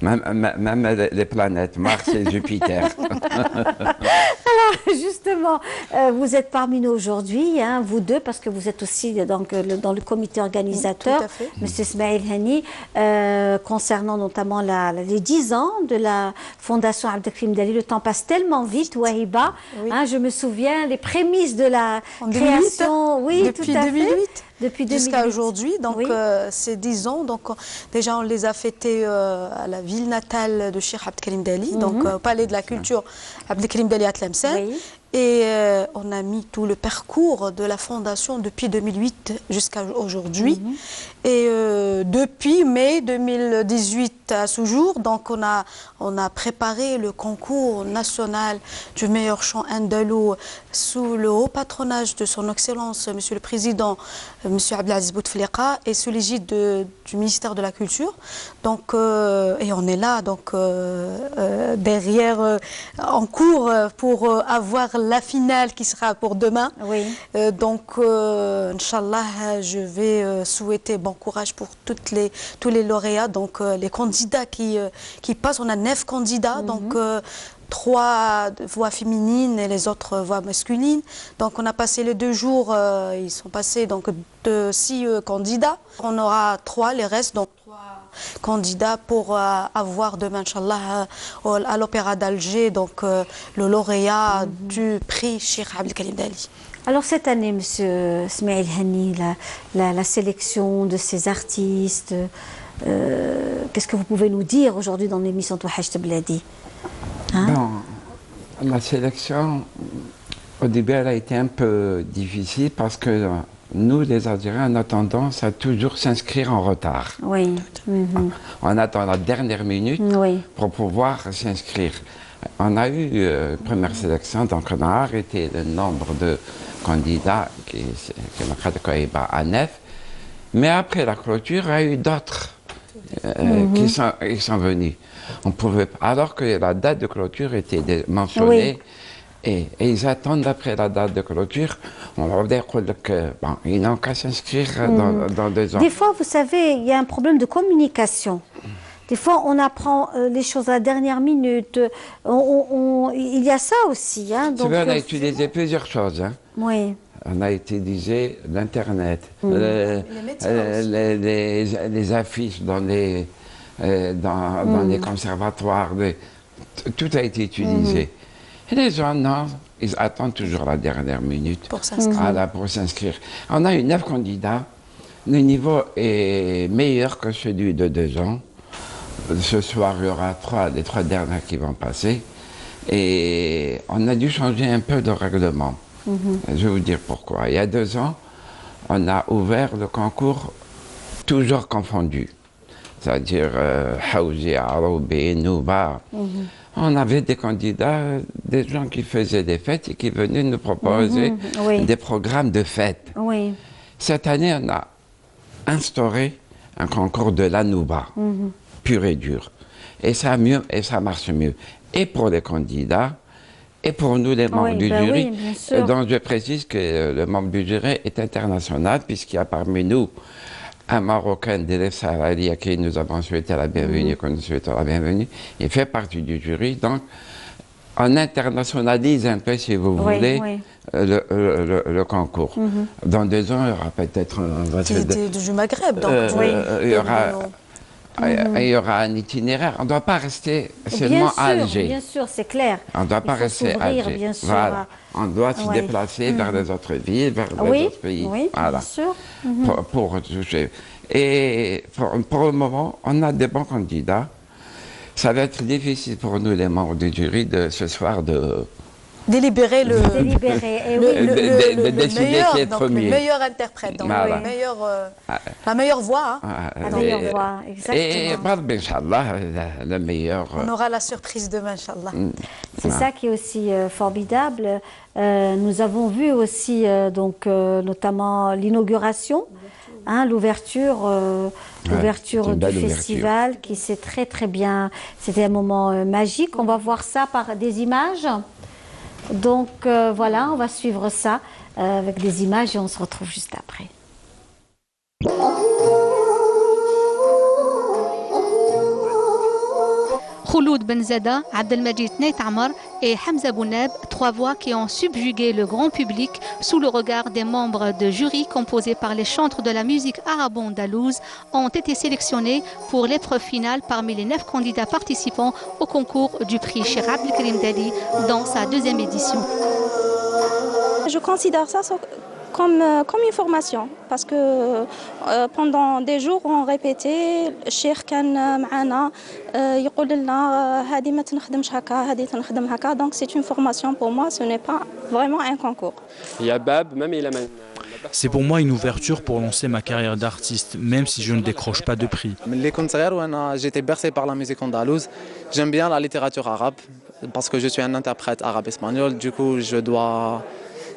Même les planètes, Mars et Jupiter. Alors justement, vous êtes parmi nous aujourd'hui, vous deux, parce que vous êtes aussi donc, dans le comité organisateur, Monsieur Ismail Henni, concernant notamment les 10 ans de la Fondation Abdelkarim Dali. Le temps passe tellement vite, Wahiba. Je me souviens, les prémices de la création. Oui, depuis tout à 2008. Fait. Depuis jusqu'à aujourd'hui, donc c'est 10 ans. Donc déjà on les a fêtés à la ville natale de Cheikh Abdelkarim Dali, donc au Palais de la Culture Abdelkarim Dali à Tlemcen. Et on a mis tout le parcours de la fondation depuis 2008 jusqu'à aujourd'hui. Et depuis mai 2018 à ce jour, donc on a préparé le concours national du meilleur chant andalou sous le haut patronage de son Excellence, Monsieur le Président, Monsieur Abdelaziz Bouteflika, et sous l'égide du ministère de la Culture. Donc, et on est là, donc derrière, en cours pour avoir la finale qui sera pour demain. Donc, Inch'Allah, je vais souhaiter bon courage pour tous les lauréats, donc les candidats qui passent. On a 9 candidats, donc 3 voix féminines et les autres voix masculines. Donc on a passé les 2 jours, ils sont passés donc de 6 candidats. On aura 3, les restes, donc 3 candidats pour avoir demain, Inch'Allah, à l'Opéra d'Alger, donc le lauréat du prix Cheikh Abdelkarim Dali. Alors cette année, Monsieur Ismail Henni, la sélection de ces artistes, qu'est-ce que vous pouvez nous dire aujourd'hui dans l'émission Touhajt Bladi? La sélection, au début, elle a été un peu difficile parce que nous, les Algériens, on a tendance à toujours s'inscrire en retard. On attend la dernière minute pour pouvoir s'inscrire. On a eu première sélection, donc on a arrêté le nombre de candidats qui à 9. Mais après la clôture, il y a eu d'autres qui sont venus. On pouvait, alors que la date de clôture était mentionnée, et ils attendent après la date de clôture, on leur dit qu'ils n'ont qu'à s'inscrire dans 2 ans. Des fois, vous savez, il y a un problème de communication. Des fois, on apprend les choses à la dernière minute. Il y a ça aussi. Donc, on a utilisé plusieurs choses. On a utilisé l'Internet, les affiches dans les conservatoires, tout a été utilisé. Et les gens, non, ils attendent toujours la dernière minute pour s'inscrire. On a eu 9 candidats. Le niveau est meilleur que celui de 2 ans. Ce soir, il y aura les 3 derniers qui vont passer. Et on a dû changer un peu de règlement. Je vais vous dire pourquoi. Il y a 2 ans, on a ouvert le concours toujours confondu. c'est-à-dire Haouji, Aroubi, Nouba. On avait des candidats, des gens qui faisaient des fêtes et qui venaient nous proposer des programmes de fêtes. Cette année, on a instauré un concours de la Nouba, pur et dur. Et ça marche mieux. Et pour les candidats, et pour nous, les membres du jury. Donc je précise que le membre du jury est international, puisqu'il y a parmi nous un Marocain d'élève Sarali à qui nous avons souhaité la bienvenue, qu'on nous souhaite la bienvenue. Il fait partie du jury. Donc, on internationalise un peu, si vous voulez, le concours. Dans 2 ans, il y aura peut-être... du Maghreb, donc. Il y aura un itinéraire. On ne doit pas rester seulement à Alger. Bien sûr, c'est clair. On ne doit pas rester à Alger. Bien sûr. Voilà. On doit se déplacer vers les autres villes, vers les autres pays. Oui, voilà. bien sûr. Pour toucher. Et pour le moment, on a des bons candidats. Ça va être difficile pour nous, les membres du jury, ce soir de... Délibérer le meilleur interprète, donc la meilleure voix. La meilleure voix, exactement. Et Inch'Allah, le meilleur. On aura la surprise demain, Inch'Allah. C'est ça qui est aussi formidable. Nous avons vu aussi, notamment l'inauguration, l'ouverture du festival qui s'est très très bien. C'était un moment magique. On va voir ça par des images. Donc voilà, on va suivre ça avec des images et on se retrouve juste après. Khouloud Benzada, Abdelmajid Neytamar et Hamza Bounab, 3 voix qui ont subjugué le grand public sous le regard des membres de jury composés par les chantres de la musique arabo-andalouse, ont été sélectionnés pour l'épreuve finale parmi les 9 candidats participants au concours du prix Cheikh Abdelkarim Dali dans sa 2e édition. Je considère ça comme une formation parce que pendant des jours on répétait الشيخ كان معنا يقول لنا هذه ما تنخدمش هكا هذه تنخدم هكا donc c'est une formation pour moi, ce n'est pas vraiment un concours. C'est pour moi une ouverture pour lancer ma carrière d'artiste, même si je ne décroche pas de prix. J'étais bercé par la musique andalouse. J'aime bien la littérature arabe parce que je suis un interprète arabe-espagnol. Du coup, je dois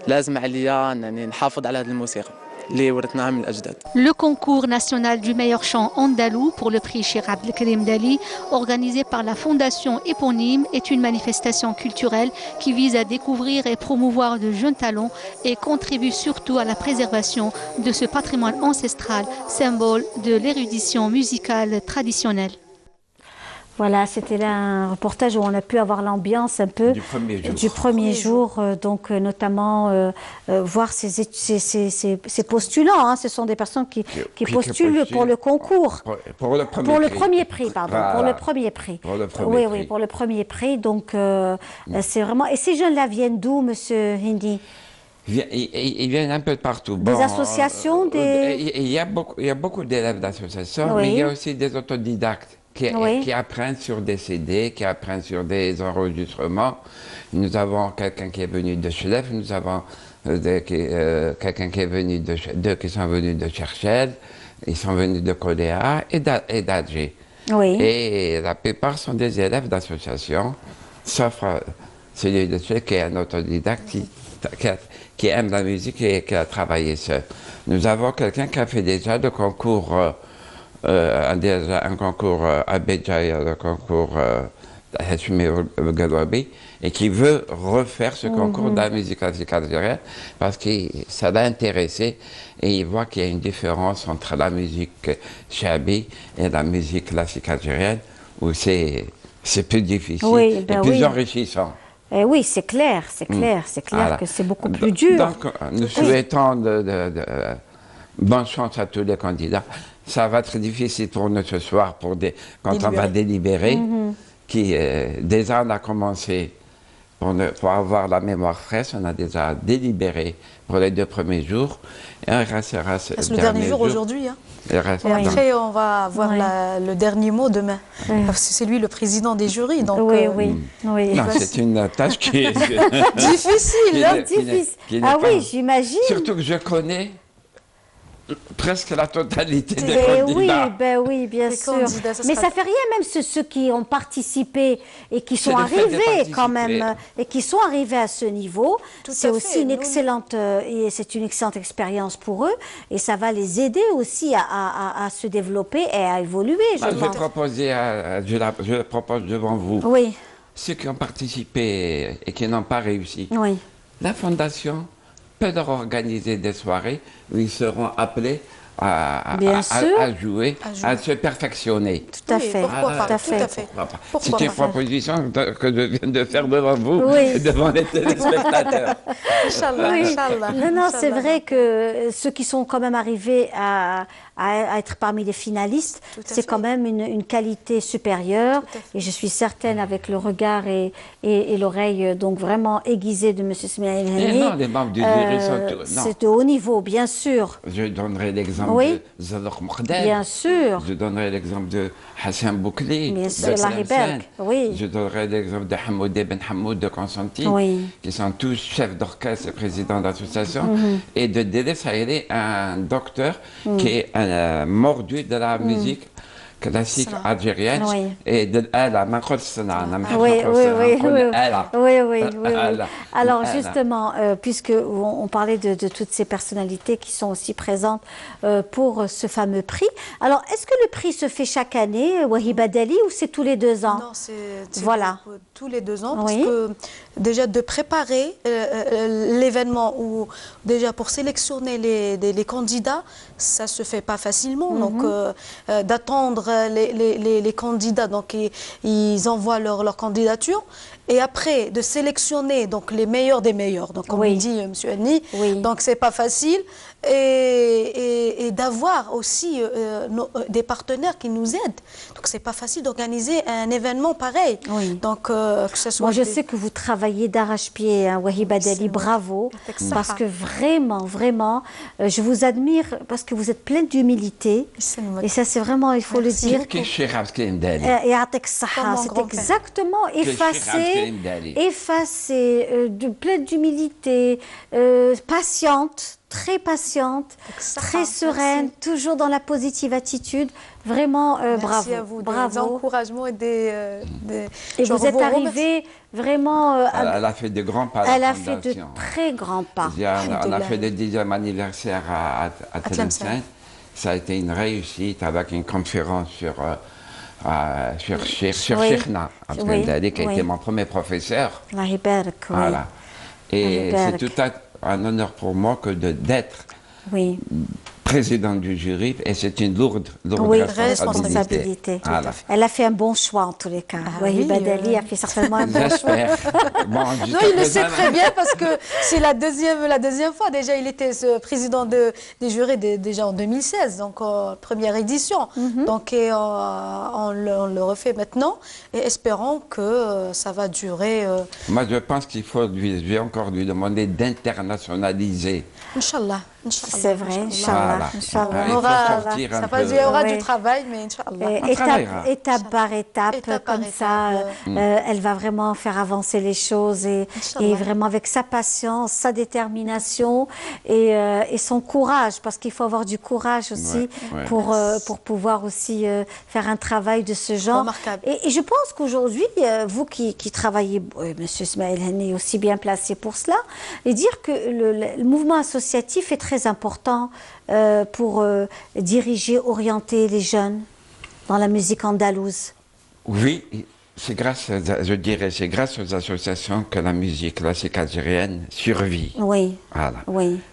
لازم عليا انني نحافظ على هذه الموسيقى اللي ورثناها من الاجداد. Le concours national du meilleur chant andalou pour le prix Cheikh Abdelkarim Dali, organisé par la fondation éponyme, est une manifestation culturelle qui vise à découvrir et promouvoir de jeunes talents et contribue surtout à la préservation de ce patrimoine ancestral, symbole de l'érudition musicale traditionnelle. Voilà, c'était là un reportage où on a pu avoir l'ambiance un peu du premier jour, donc notamment voir ces postulants. Ce sont des personnes qui postulent pour le concours. Pour le premier prix, pardon. Voilà. Pour le premier prix. Oui, pour le premier prix. Donc, c'est vraiment... Et ces jeunes-là viennent d'où, monsieur Hindi? Ils viennent un peu de partout. Des associations, il y a beaucoup d'élèves d'associations, mais il y a aussi des autodidactes. Qui apprennent sur des CD, qui apprennent sur des enregistrements. Nous avons quelqu'un qui est venu de Chelef, nous avons quelqu'un qui est venu qui sont venus de Cherchel, ils sont venus de Kodéa et d'Alger. Et la plupart sont des élèves d'associations, sauf celui de Chelef qui est un autodidacte qui aime la musique et qui a travaillé seul. Nous avons quelqu'un qui a fait déjà le concours un concours à Béjaïa, le concours Hachmi Galouabi, et qui veut refaire ce concours de la musique classique algérienne parce que ça l'a intéressé et il voit qu'il y a une différence entre la musique chabi et la musique classique algérienne où c'est plus difficile et plus enrichissant. Oui, c'est clair, voilà. Que c'est beaucoup plus dur. Donc, nous souhaitons bonne chance à tous les candidats. Ça va être difficile pour nous ce soir quand on va délibérer. Déjà, on a commencé, pour avoir la mémoire fraîche, on a déjà délibéré pour les 2 premiers jours. Et il restera le dernier jour aujourd'hui. Et après, on va avoir le dernier mot demain. Parce que c'est lui le président des jurys. Donc, non, c'est une tâche qui est difficile. Ah oui, j'imagine. Surtout que je connais presque la totalité des candidats. Oui, bien sûr. Mais ça fait rien, même ceux qui ont participé et qui sont arrivés quand même, et qui sont arrivés à ce niveau. C'est aussi une excellente, c'est une excellente expérience pour eux, et ça va les aider aussi à se développer et à évoluer. Je propose devant vous, ceux qui ont participé et qui n'ont pas réussi. La Fondation peut leur organiser des soirées où ils seront appelés à jouer, à se perfectionner. Tout à fait. C'est une proposition que je viens de faire devant vous et devant les téléspectateurs. Inch'Allah. Non, c'est vrai que ceux qui sont quand même arrivés à être parmi les finalistes, c'est quand même une qualité supérieure. Et je suis certaine, avec le regard et l'oreille donc vraiment aiguisée de M. Smaïl Henni, non, les membres du jury sont... c'est de haut niveau, bien sûr. Je donnerai l'exemple de Zadok Moukhdel. Bien sûr. Je donnerai l'exemple de Hassan Boukli. Bien sûr, oui. Je donnerai l'exemple de Hamoudé Ben Hamoud de Constantine, qui sont tous chefs d'orchestre et présidents d'association, et de Dédé Saïri, un docteur qui est un mordu de la musique classique algérienne et de Ala. Alors justement, puisque on parlait de toutes ces personnalités qui sont aussi présentes pour ce fameux prix. Alors, est-ce que le prix se fait chaque année, Wahiba Dali, ou c'est tous les 2 ans? Non, c'est tous les 2 ans, parce que déjà de préparer l'événement, ou déjà pour sélectionner les candidats, ça se fait pas facilement. Donc d'attendre les candidats, donc ils envoient leur candidature, et après de sélectionner donc les meilleurs des meilleurs. Donc comme dit M. Henni, donc c'est pas facile, et d'avoir aussi des partenaires qui nous aident. Donc c'est pas facile d'organiser un événement pareil. Donc que ce soit. Moi je sais que vous travaillez d'arrache-pied, hein, Wahiba Dali, bravo, parce que vraiment, je vous admire parce que vous êtes pleine d'humilité, et ça c'est vraiment, il faut le dire. C'est exactement effacé, pleine d'humilité, patiente. Très patiente, très sereine, toujours dans la positive attitude. Vraiment, bravo. Merci à vous, bravo. Des encouragements et des et vous êtes arrivée vraiment... elle a fait de grands pas. Elle a fait de très grands pas. On a fait le 10e anniversaire à Tlemcen. Ça a été une réussite, avec une conférence sur Cheikhna, qui a été mon premier professeur. Voilà. Et c'est tout un honneur pour moi que d'être président du jury, et c'est une lourde responsabilité. Voilà. Elle a fait un bon choix en tous les cas. Wahiba Dali a fait certainement un bon choix. Non, il le sait très bien, parce que c'est la deuxième fois. Déjà, il était président des jurys déjà en 2016, donc première édition. Donc on le refait maintenant, et espérons que ça va durer. Moi, je pense qu'il faut je vais encore lui demander d'internationaliser. Inch'Allah. C'est vrai, Inch'Allah. Il y aura du travail, mais Inch'Allah. Étape par étape, comme ça, elle va vraiment faire avancer les choses, et vraiment avec sa patience, sa détermination et son courage, parce qu'il faut avoir du courage aussi pour pouvoir aussi faire un travail de ce genre. Et je pense qu'aujourd'hui, vous qui travaillez, Monsieur Smaïl Henni est aussi bien placé pour cela, et dire que le mouvement associatif est très important pour diriger, orienter les jeunes dans la musique andalouse. Oui, c'est grâce, je dirais, c'est grâce aux associations que la musique classique algérienne survit. Oui. Voilà.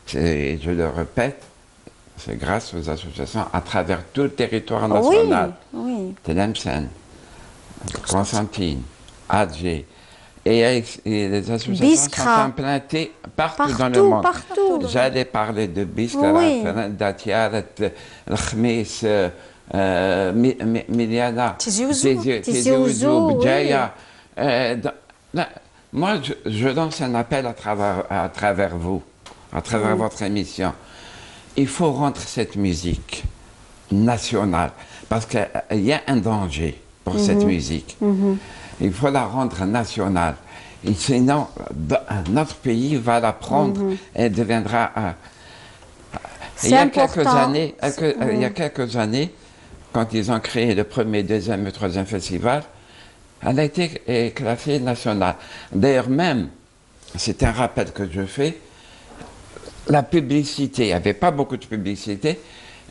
Je le répète, c'est grâce aux associations à travers tout le territoire national. Tlemcen, Constantine, Alger. Et les associations sont implantées partout dans le monde. J'allais parler de Biskra, Datiarat, Khmis, Miliana, Tizi Ouzou, Bdjaya. Moi, je lance un appel à travers vous, à travers votre émission. Il faut rendre cette musique nationale, parce qu'il y a un danger pour cette musique. Il faut la rendre nationale. Et sinon, notre pays va la prendre et deviendra C'est important. Il y a quelques années, quand ils ont créé le premier, deuxième et troisième festival, elle a été classée nationale. D'ailleurs, même, c'est un rappel que je fais, la publicité, il n'y avait pas beaucoup de publicité,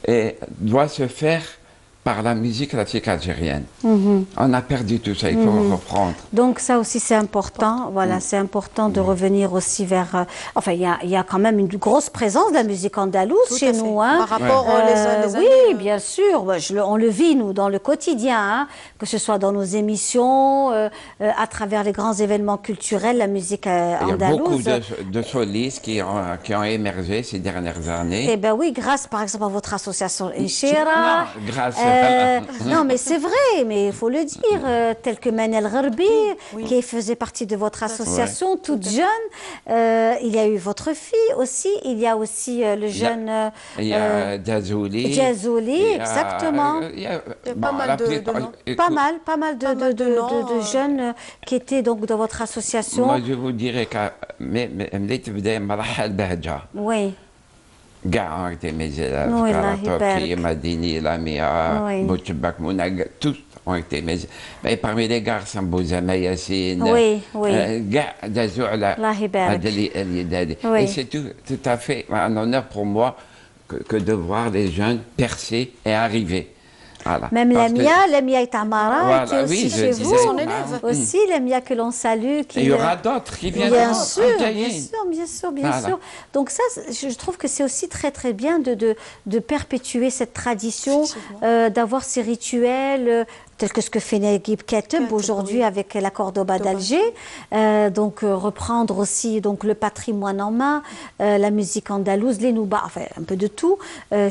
et doit se faire par la musique classique algérienne. On a perdu tout ça, il faut reprendre. Donc ça aussi c'est important, voilà, c'est important de revenir aussi vers... enfin, il y a quand même une grosse présence de la musique andalouse chez nous. Hein. Par rapport les oui, bien sûr, on le vit nous dans le quotidien, hein, que ce soit dans nos émissions, à travers les grands événements culturels, la musique andalouse. Il y a beaucoup de solistes qui ont émergé ces dernières années. Eh bien oui, grâce par exemple à votre association Inchira. Grâce non, mais c'est vrai, mais il faut le dire, tel que Manel Gharbi, qui faisait partie de votre association, toute jeune. Il y a eu votre fille aussi, il y a aussi le jeune... Il y a Djazouli. Djazouli, exactement. Il y a pas mal de jeunes qui étaient donc dans votre association. Moi, je vous dirais que... Oui. Gars ont été mes élèves, Karatoki, Madini, Lamia, Boutchbak, Mounag, tous ont été mes élèves. Mais parmi les garçons, Bouzama Yassine, Gars d'Azoula, Adeli El-Yedadi. Et c'est tout à fait un honneur pour moi que de voir les jeunes percer et arriver. Voilà. Même Lamia Itamara, qui est aussi chez vous, son élève. Aussi Lamia que l'on salue. Il y aura d'autres qui viendront. Bien sûr. Donc ça, je trouve que c'est aussi très très bien de perpétuer cette tradition, d'avoir ces rituels, tel que ce que fait Naguib Kateb aujourd'hui avec la Cordoba d'Alger. Donc reprendre aussi donc, le patrimoine en main, la musique andalouse, les nouba, enfin un peu de tout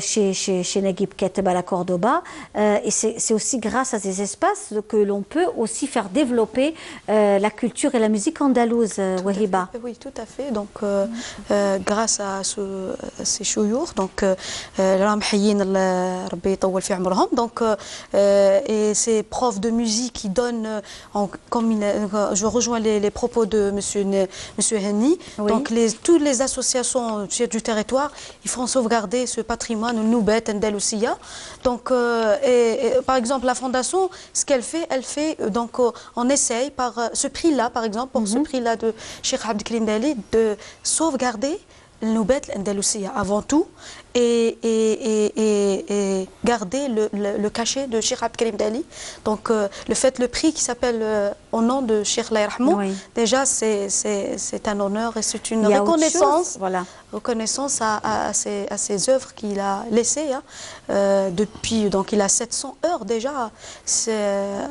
chez Naguib Kateb à la Cordoba. Et c'est aussi grâce à ces espaces que l'on peut aussi faire développer la culture et la musique andalouse, Wahiba. Oui, tout à fait. Donc grâce à ces chouyours, donc donc et c'est profs de musique qui donnent, je rejoins les propos de monsieur Henny, donc toutes les associations du territoire, ils font sauvegarder ce patrimoine, Noubet, Andalousia. Donc, par exemple, la fondation, ce qu'elle fait, donc on essaye par ce prix-là, par exemple, pour ce prix-là de Cheikh Abdelkarim Dali, de sauvegarder Noubet, l'Andalousia avant tout, et garder le cachet de Cheikh Abdelkarim Dali. Donc le prix qui s'appelle au nom de Cheikh Allah Yarhamou, déjà c'est un honneur et c'est une reconnaissance, reconnaissance à ses œuvres qu'il a laissées. Depuis, donc il a 700 heures déjà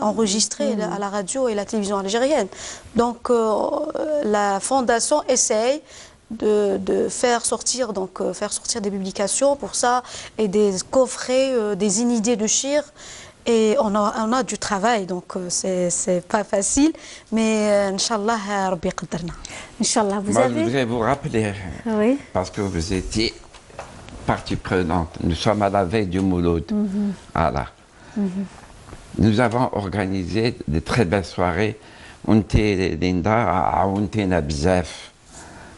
enregistrées à la radio et la télévision algérienne. Donc la fondation essaye de faire sortir des publications pour ça et des coffrets, des inidées de shir, et on a du travail, donc c'est pas facile, mais Inch'Allah Rabbi Qaddarna. Inch'Allah, je voudrais vous rappeler, parce que vous étiez partie prenante, nous sommes à la veille du Mouloud. Voilà. Nous avons organisé de très belles soirées.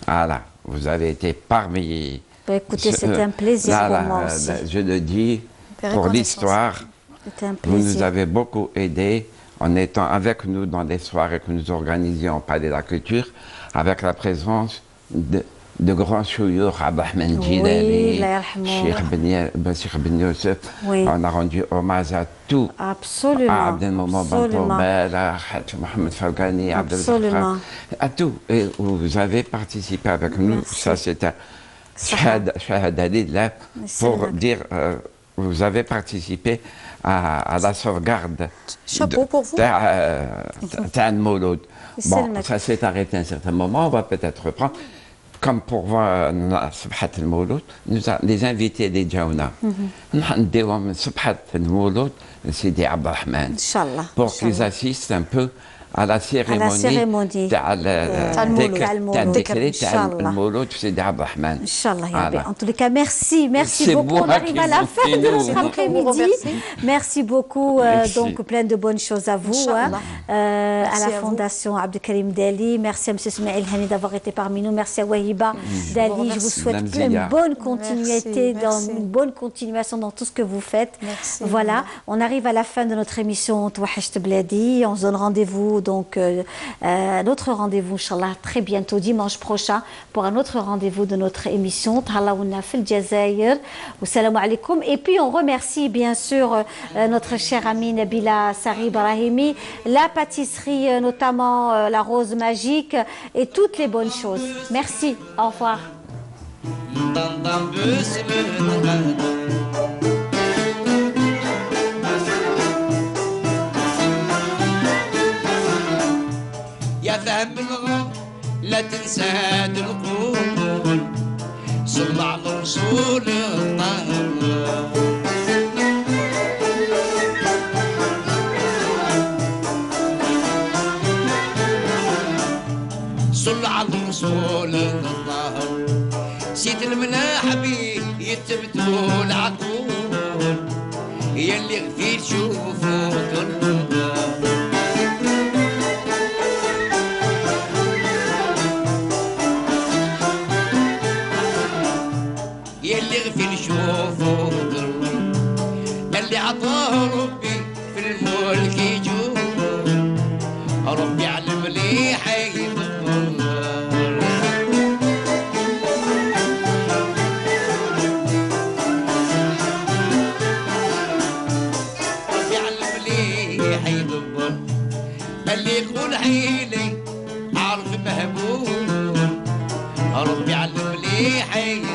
Voilà, vous avez été parmi... écoutez, c'était un plaisir pour moi aussi. Je le dis, pour l'histoire, vous nous avez beaucoup aidés en étant avec nous dans les soirées que nous organisions au Palais de la Culture, avec la présence de grands chouyours, Abdelrahman Jilani, Cheikh Ben Youssef. On a rendu hommage à tout. Absolument. À Abdelmoumou Bantoumel, à Mohamed Falgani, à tout. Et vous avez participé avec nous. Ça, c'est un shahadali là pour dire vous avez participé à la sauvegarde. Chapeau pour vous. T'as Mouloud. Bon, ça s'est arrêté à un certain moment. On va peut-être reprendre. Comme pour voir Subhat al-Mouloud, les invités des Djaouna, nous avons Subhat al-Mouloud, Sidi Abdelrahman, pour qu'ils assistent un peu على سيريموني تاع الذكرى تاع المولود في سيدي عبد الرحمن. ان شاء الله يا ربي. En tous les cas, merci beaucoup. On arrive à la fin de notre après-midi. Merci beaucoup. Donc plein de bonnes choses à vous, à la Fondation Abdelkarim Dali. Merci à M. Smaïl Hani d'avoir été parmi nous. Merci à Wahiba Dali. Je vous souhaite une bonne continuité, une bonne continuation dans tout ce que vous faites. Voilà, on arrive à la fin de notre émission Touahcht Bladi. On se donne rendez-vous donc notre rendez-vous Inch'Allah très bientôt dimanche prochain pour un autre rendez-vous de notre émission Tahallaouna fil Jazaïr. Salam alaikum. Et puis on remercie bien sûr notre chère amie Nabila Sari Brahimi, la pâtisserie notamment la rose magique et toutes les bonnes choses. Merci, au revoir. يا فهم الغرب لا تنسى القول صل على رسول الله صل على رسول الله سيد الملاحبي يتبتوا العقول يلي غفير شوفوا يلي غفير شوفوا اللي عطاه ربي في الملك يجود ربي يعلم لي حي اللي يقول حيلي عارف مهبول ربي علم لي حيل